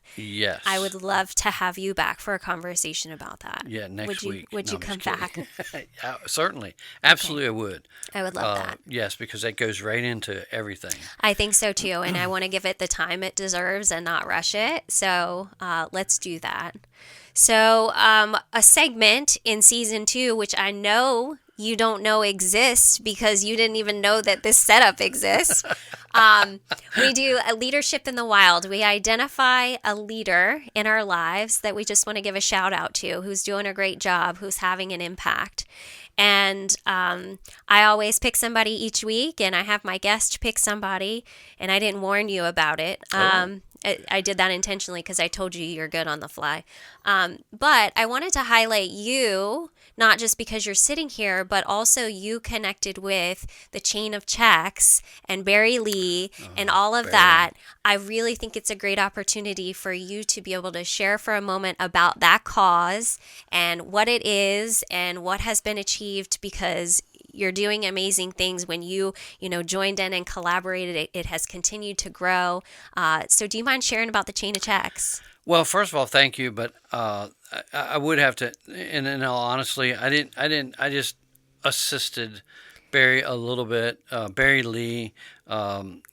I would Yes. love to have you back for a conversation about that. Yeah, next week. Would No, you I'm just come kidding. back? Certainly. Okay. Absolutely, I would. I would love that. Yes, because that goes right into everything. I think so too, and I want to give it the time it deserves and not rush it. So let's do that. So, a segment in season 2, which I know you don't know exists because you didn't even know that this setup exists. We do a leadership in the wild. We identify a leader in our lives that we just want to give a shout out to, who's doing a great job, who's having an impact. And I always pick somebody each week, and I have my guest pick somebody, and I didn't warn you about it. Oh. I did that intentionally because I told you you're good on the fly. But I wanted to highlight you, not just because you're sitting here, but also you connected with the chain of checks and Barry Lee and all of Barry. that. I really think it's a great opportunity for you to be able to share for a moment about that cause and what it is and what has been achieved, because you're doing amazing things. When you joined in and collaborated, it has continued to grow. So do you mind sharing about the chain of checks? Well, first of all, thank you, but I would have to, and in all honesty, I just assisted Barry a little bit. Barry Lee,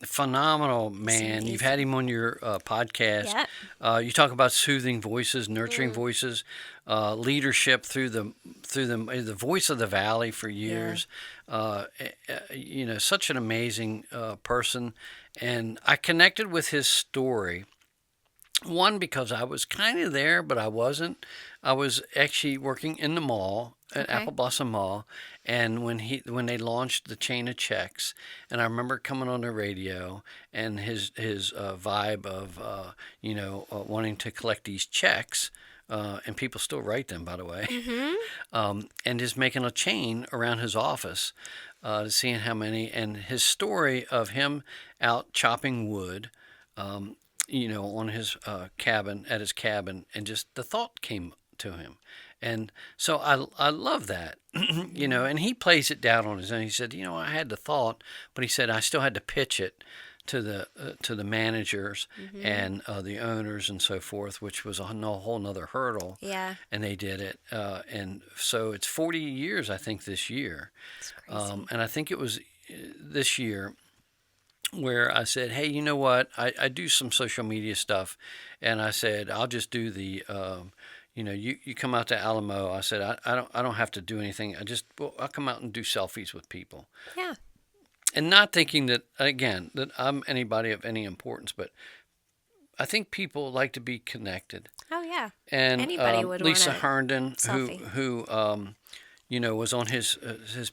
phenomenal man. You've had him on your podcast. Yeah. You talk about soothing voices, nurturing voices, leadership through the voice of the valley for years. Such an amazing person, and I connected with his story. One, because I was kind of there, but I wasn't. I was actually working in the mall at Apple Blossom Mall, and when they launched the chain of checks, and I remember coming on the radio and his vibe of wanting to collect these checks. And people still write them, by the way, and just making a chain around his office, seeing how many, and his story of him out chopping wood, on his at his cabin, and just the thought came to him. And so I love that, and he plays it down on his own. He said, I had the thought, but he said I still had to pitch it to the managers and the owners and so forth, which was a whole nother hurdle. Yeah. And they did it, and so it's 40 years, I think, this year. It's crazy. And I think it was this year where I said, hey, you know what? I do some social media stuff, and I said I'll just do the, you come out to Alamo. I said I don't have to do anything. I'll come out and do selfies with people. Yeah. And not thinking that, again, that I'm anybody of any importance, but I think people like to be connected. Oh yeah. And Anybody would Lisa want a Herndon, selfie. who was on his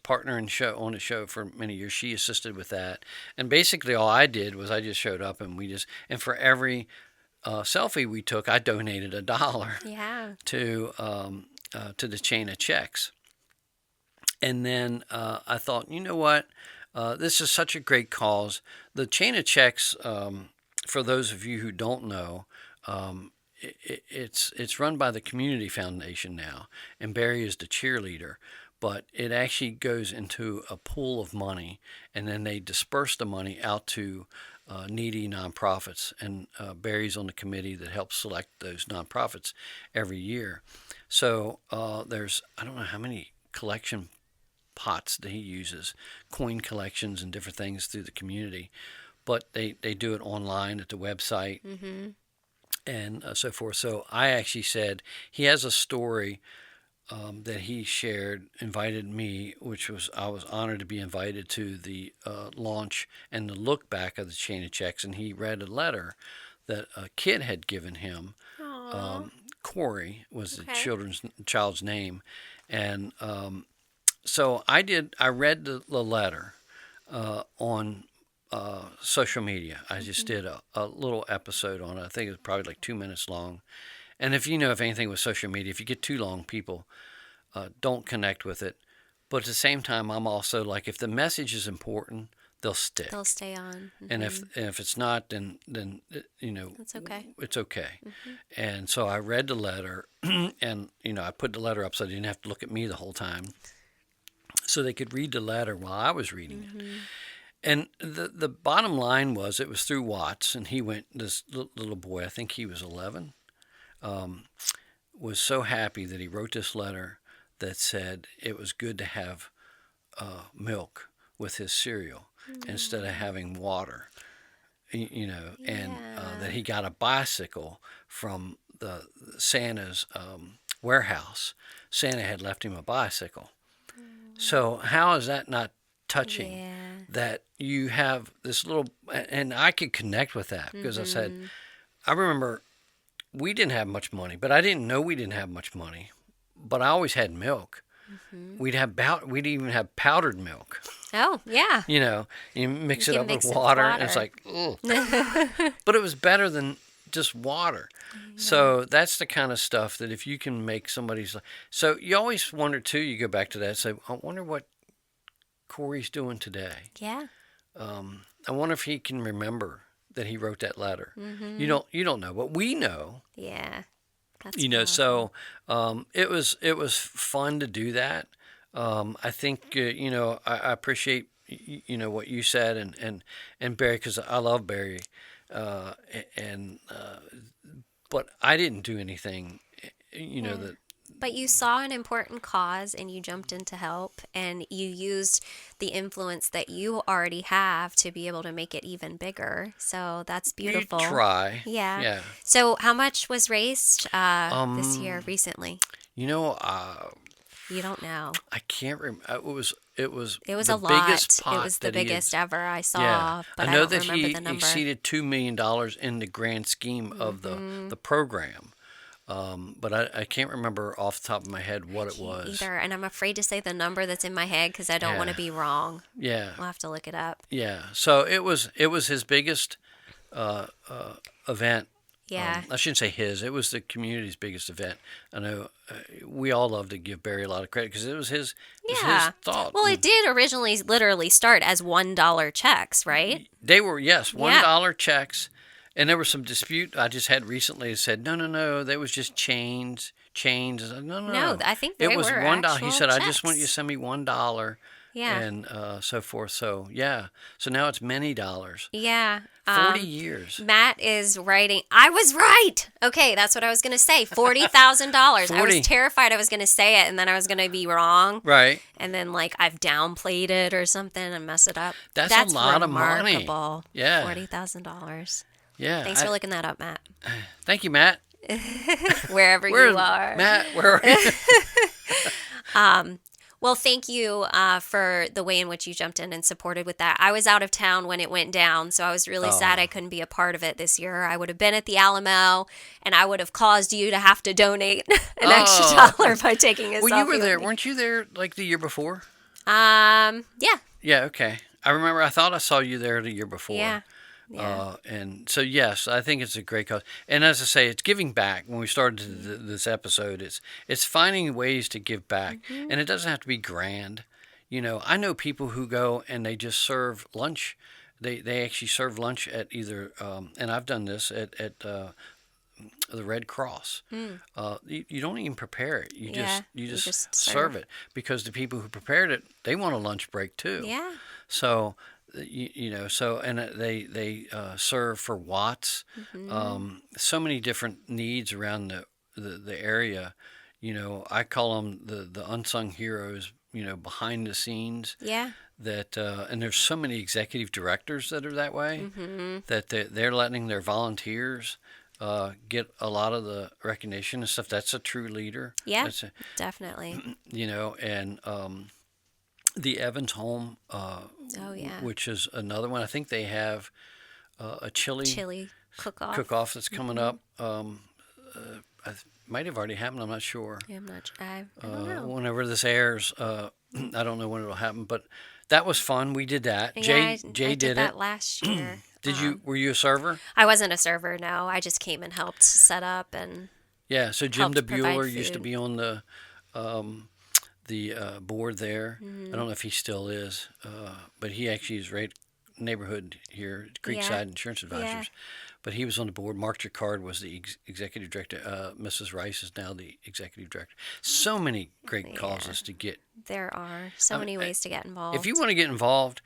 partner on the show for many years. She assisted with that, and basically all I did was I just showed up, and for every selfie we took, I donated $1 Yeah. to the chain of checks. And then I thought, you know what, this is such a great cause. The chain of checks, for those of you who don't know. It's run by the Community Foundation now, and Barry is the cheerleader. But it actually goes into a pool of money, and then they disperse the money out to needy nonprofits. And Barry's on the committee that helps select those nonprofits every year. So there's, I don't know how many collection pots that he uses, coin collections and different things through the community. But they do it online at the website. And so forth. So I actually said he has a story that he shared, invited me, I was honored to be invited to the launch and the look back of the chain of checks. And he read a letter that a kid had given him. Corey was the child's name, and so I read the letter on social media. I just did a little episode on it. I think it was probably like 2 minutes long. And if anything with social media, if you get too long, people don't connect with it. But at the same time, I'm also like, if the message is important, they'll stick. They'll stay on. Mm-hmm. And if it's not, then It's okay. it's okay. And so I read the letter, and I put the letter up so they didn't have to look at me the whole time, so they could read the letter while I was reading it. And the bottom line was, it was through Watts, and he went, this little boy, I think he was 11, was so happy that he wrote this letter that said it was good to have milk with his cereal instead of having water, and that he got a bicycle from the Santa's warehouse. Santa had left him a bicycle. So how is that not touching? Yeah. That you have this little, and I could connect with that because I said, I remember we didn't have much money, but I didn't know we didn't have much money. But I always had milk. We'd even have powdered milk. Oh, yeah. You mix You it can up mix with it with water, and it's water. like, ugh. But it was better than just water. So that's the kind of stuff that if you can make somebody's life. So you always wonder too, you go back to that, say, I wonder what Corey's doing today. Yeah. I wonder if he can remember that he wrote that letter. You don't know, but we know. Yeah. That's So it was fun to do that. I think I appreciate what you said, and Barry, because I love Barry, but I didn't do anything, that. But you saw an important cause and you jumped in to help, and you used the influence that you already have to be able to make it even bigger. So that's beautiful. We try. Yeah. Yeah. So how much was raised this year recently? You don't know. I can't remember. It was It was the a lot. biggest pot It was the that he had- biggest ever I saw. Yeah, But I know don't that remember he the number. exceeded $2 million in the grand scheme of the program. But I can't remember off the top of my head what it was. Either, and I'm afraid to say the number that's in my head because I don't want to Yeah. be wrong. Yeah, We'll have to look it up. yeah. So it was his biggest event. Yeah. I shouldn't say his. It was the community's biggest event. I know we all love to give Barry a lot of credit because it was his thought. Well, it did originally literally start as $1 checks, right? They were, yes, $1 checks. And there was some dispute I just had recently that said, no, they was just chains. I said, no. I think it they was were $1. He actual said, I just want you to checks. send me $1. Yeah. And so forth. So, yeah. So now it's many dollars. Yeah. 40 years. Matt is writing. I was right. Okay, that's what I was going to say. $40,000. I 40. was terrified I was going to say it and then I was going to be wrong. Right. And then I've downplayed it or something and mess it up. That's a lot of money. Remarkable. Yeah. $40,000. Yeah. Thanks for looking that up, Matt. Thank you, Matt. Wherever you are. Matt, where are you? Well, thank you for the way in which you jumped in and supported with that. I was out of town when it went down, so I was really sad I couldn't be a part of it this year. I would have been at the Alamo, and I would have caused you to have to donate an extra dollar by taking a selfie. Well, you were with there. me. Weren't you there the year before? Yeah. Yeah, okay. I remember I thought I saw you there the year before. Yeah. Yeah. And so, yes, I think it's a great cause. And as I say, it's giving back. When we started this episode, it's finding ways to give back. And it doesn't have to be grand. I know people who go and they just serve lunch. They actually serve lunch at either, and I've done this, at the Red Cross. You don't even prepare it. You just serve it. Because the people who prepared it, they want a lunch break too. Yeah. So... and they serve for Watts. So many different needs around the area. I call them the unsung heroes. Behind the scenes. Yeah. That and there's so many executive directors that are that way. That they're letting their volunteers get a lot of the recognition and stuff. That's a true leader. Yeah. Definitely. And. The Evans Home, which is another one. I think they have a chili cook-off that's coming up. I might have already happened. I'm not sure. Yeah, I don't know. Whenever this airs, I don't know when it'll happen. But that was fun. We did that. Yeah, Jay I did that it last year. Were you a server? I wasn't a server. No, I just came and helped set up and. Yeah. So Jim helped provide DeBueller used to food. be on the the board there. I don't know if he still is, but he actually is right neighborhood here, Creekside Insurance Advisors. Yeah. But he was on the board. Mark Jacquard was the executive director. Mrs. Rice is now the executive director. So many great causes to get. There are so many ways to get involved. If you want to get involved,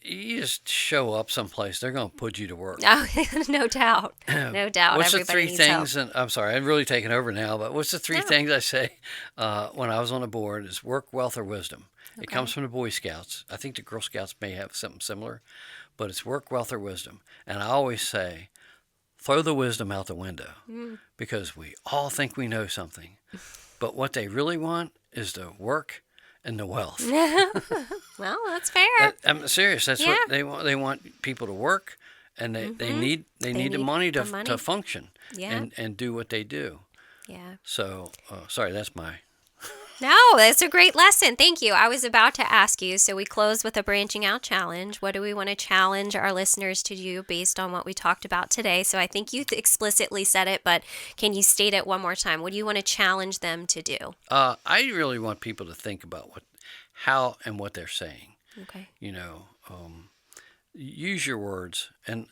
you just show up someplace. They're going to put you to work. Oh, no doubt. No doubt. What's the Everybody three needs things? help. And I'm sorry, I'm really taking over now. But what's the three things I say when I was on the board? Is work, wealth, or wisdom. It comes from the Boy Scouts. I think the Girl Scouts may have something similar, but it's work, wealth, or wisdom. And I always say, throw the wisdom out the window because we all think we know something, but what they really want is the work and the wealth. Well, that's fair. I'm serious. That's what they want. They want people to work, and they need the money to function and do what they do. Yeah. So sorry, that's my. No, that's a great lesson. Thank you. I was about to ask you, so we close with a branching out challenge. What do we want to challenge our listeners to do based on what we talked about today? So I think you explicitly said it, but can you state it one more time? What do you want to challenge them to do? I really want people to think about how and what they're saying. Okay. Use your words, and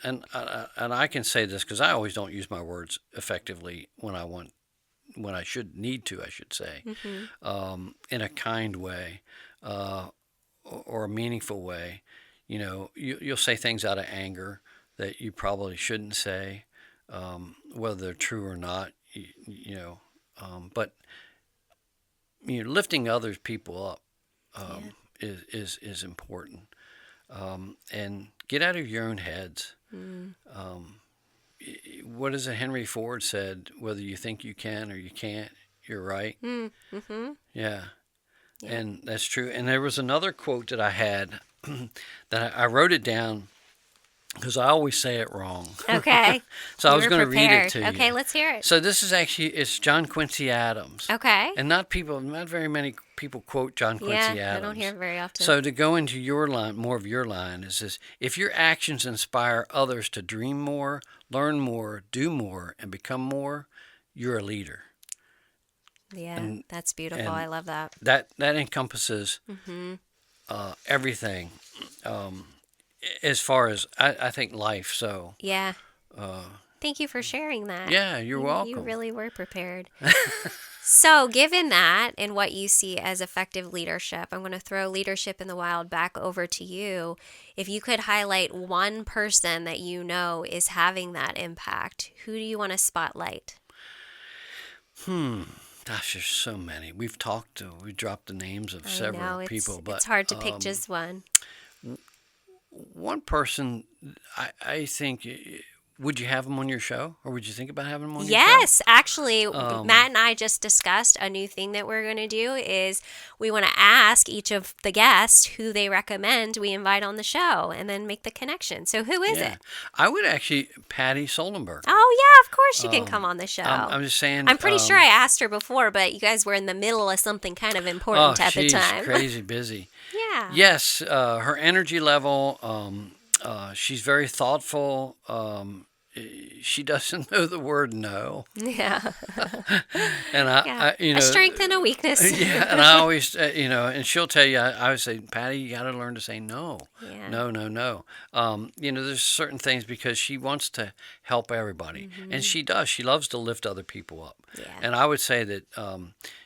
I can say this because I always don't use my words effectively when I should say, in a kind way or a meaningful way. You'll say things out of anger that you probably shouldn't say, whether they're true or not. But lifting other people up is important, and get out of your own heads. What is it Henry Ford said? Whether you think you can or you can't, you're right. Yeah. And that's true. And there was another quote that I had that I wrote it down because I always say it wrong. Okay. So I was going to read it to you. Okay, let's hear it. So this is it's John Quincy Adams. Okay. And not very many people quote John Quincy Adams. I don't hear it very often. So to go into your line, more of your line is this: if your actions inspire others to dream more, learn more, do more, and become more, you're a leader. Yeah, that's beautiful. I love that. That encompasses everything, as far as I think life. So yeah. Thank you for sharing that. Yeah, you're welcome. You really were prepared. So, given that and what you see as effective leadership, I'm going to throw Leadership in the Wild back over to you. If you could highlight one person that you know is having that impact, who do you want to spotlight? Gosh, there's so many. We dropped the names of several people, but it's hard to pick just one. One person, I think. Would you have them on your show, or would you think about having them on your show? Yes, actually, Matt and I just discussed a new thing that we're going to do is we want to ask each of the guests who they recommend we invite on the show and then make the connection. So who is it? I would actually, Patty Soldenberg. Oh, yeah, of course she can come on the show. I'm just saying. I'm pretty sure I asked her before, but you guys were in the middle of something kind of important at the time. She's crazy busy. Yeah. Yes, her energy level, she's very thoughtful. She doesn't know the word no. Yeah. And a strength and a weakness. Yeah, and I always, and she'll tell you, I always say, Patty, you got to learn to say no. Yeah. No. There's certain things because she wants to help everybody, and she does. She loves to lift other people up. Yeah. And I would say that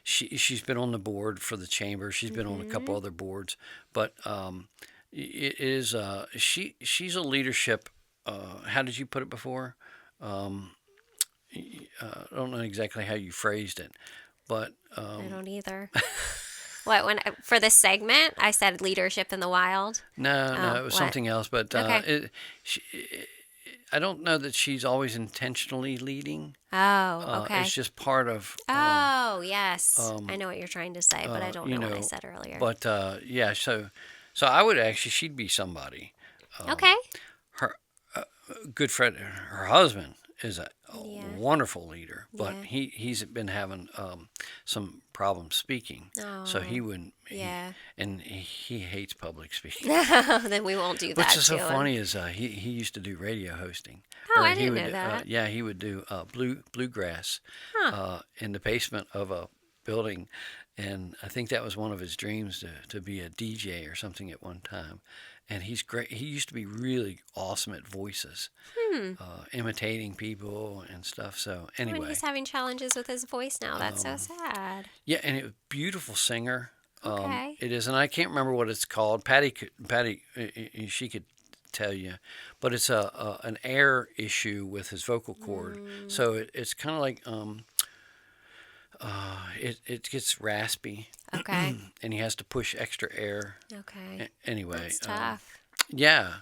she's been on the board for the chamber. She's been on a couple other boards, but it is she's a leadership. How did you put it before? I don't know exactly how you phrased it, but I don't either. For this segment, I said Leadership in the Wild. No, it was something else. But okay. I don't know that she's always intentionally leading. Oh, okay. It's just part of. Yes, I know what you're trying to say, but I don't know what I said earlier. But yeah, so I would actually, she'd be somebody. Okay. Her good friend, her husband is a wonderful leader, but he's been having some problems speaking, so he wouldn't. And he hates public speaking. Then we won't do that. What's so funny is he used to do radio hosting. Oh, I didn't know that. He would do bluegrass in the basement of a building, and I think that was one of his dreams to be a DJ or something at one time. And he's great. He used to be really awesome at voices, imitating people and stuff. So anyway, and he's having challenges with his voice now. That's so sad. yeah, and a beautiful singer. Okay. It is, and I can't remember what it's called. Patty, she could tell you, but it's an air issue with his vocal cord. So it's kind of like it gets raspy. Okay. And he has to push extra air. Okay. Anyway, That's tough. yeah,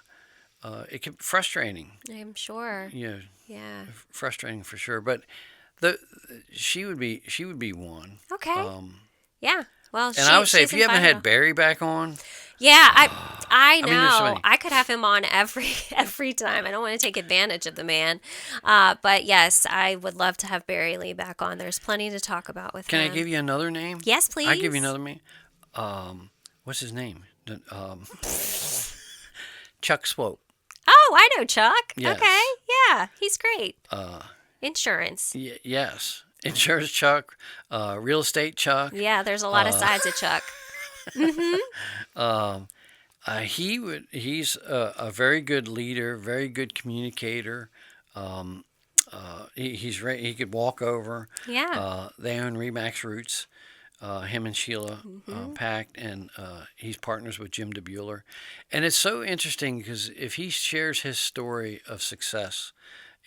it can be frustrating. I'm sure. Yeah, Yeah. frustrating for sure. But she would be one. Okay. Yeah. Well, and I would say if you haven't had Barry back on, yeah, I know. mean, there's so many. I could have him on every time. I don't want to take advantage of the man, but yes, I would love to have Barry Lee back on. There's plenty to talk about with him. Can I give you another name? Yes, please. I give you another name. What's his name? Chuck Swope. Oh, I know Chuck. Yes. Okay, yeah, he's great. Insurance. Yes, insurance Chuck, real estate Chuck. Yeah, there's a lot of sides of Chuck. He's a very good leader, very good communicator. He could walk over. Yeah. They own Remax Roots. Him and Sheila packed, and he's partners with Jim DeBueller. And it's so interesting because if he shares his story of success,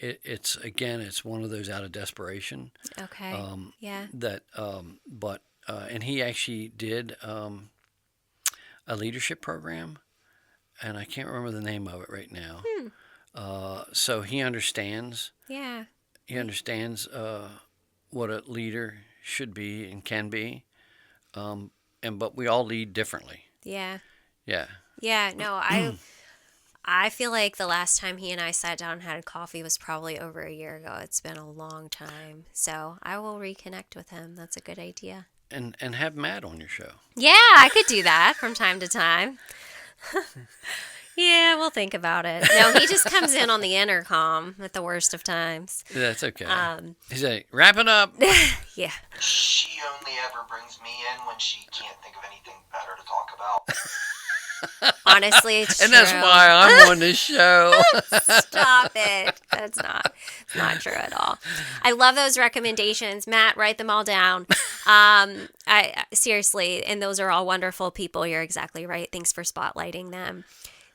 it's one of those out of desperation. Okay. Yeah. And he actually did a leadership program, and I can't remember the name of it right now. So he understands. Yeah. He understands what a leader should be and can be, but we all lead differently. Yeah. Yeah. Yeah. No, I feel like the last time he and I sat down and had a coffee was probably over a year ago. It's been a long time, so I will reconnect with him. That's a good idea. And have Matt on your show. Yeah, I could do that from time to time. Yeah, we'll think about it. No, he just comes in on the intercom at the worst of times. That's okay. He's like, wrap it up. Yeah. She only ever brings me in when she can't think of anything better to talk about. Honestly, it's and true. that's why I'm on this show. Stop it. That's not true at all. I love those recommendations. Matt, write them all down. I seriously, and those are all wonderful people. You're exactly right. Thanks for spotlighting them.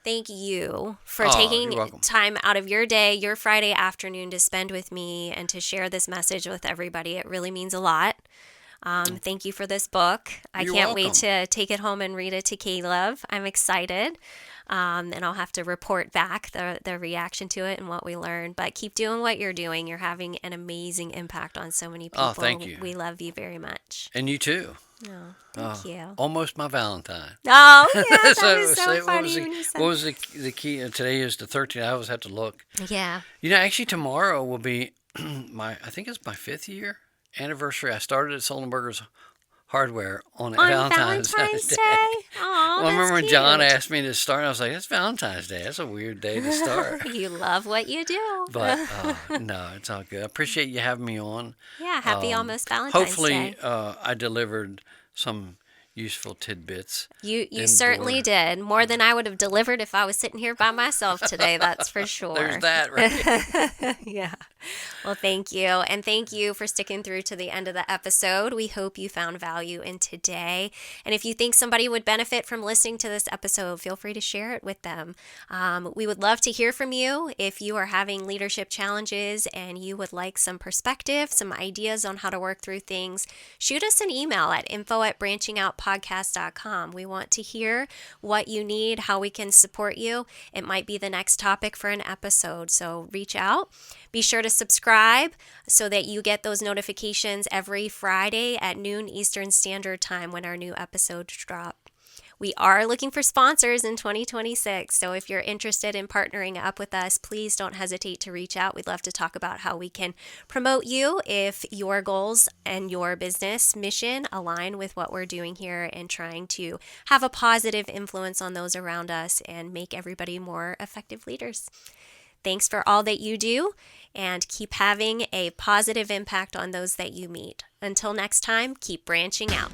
Thank you for taking time out of your day, your Friday afternoon to spend with me and to share this message with everybody. It really means a lot. Thank you for this book. I can't wait to take it home and read it to Caleb. I'm excited. And I'll have to report back the reaction to it and what we learned. But keep doing what you're doing. You're having an amazing impact on so many people. Oh, thank you. We love you very much. And you too. Oh, thank you. Almost my Valentine. Oh, yeah, that was so funny when you said what was the key? Today is the 13th. I always have to look. Yeah. Actually tomorrow will be I think it's my 5th year anniversary. I started at Sullenberger's Hardware on Valentine's Day. Oh, well, I remember when John asked me to start, I was like, "It's Valentine's Day. That's a weird day to start." You love what you do. But no, it's all good. I appreciate you having me on. Yeah, happy almost Valentine's hopefully, Day. I delivered some useful tidbits. You certainly did. More than I would have delivered if I was sitting here by myself today, that's for sure. There's that, right? Yeah. Well, thank you. And thank you for sticking through to the end of the episode. We hope you found value in today. And if you think somebody would benefit from listening to this episode, feel free to share it with them. We would love to hear from you. If you are having leadership challenges and you would like some perspective, some ideas on how to work through things, shoot us an email at info@branchingoutpodcast.com. We want to hear what you need, how we can support you. It might be the next topic for an episode, so reach out. Be sure to subscribe so that you get those notifications every Friday at noon Eastern Standard Time when our new episodes drop. We are looking for sponsors in 2026, so if you're interested in partnering up with us, please don't hesitate to reach out. We'd love to talk about how we can promote you if your goals and your business mission align with what we're doing here and trying to have a positive influence on those around us and make everybody more effective leaders. Thanks for all that you do, and keep having a positive impact on those that you meet. Until next time, keep branching out.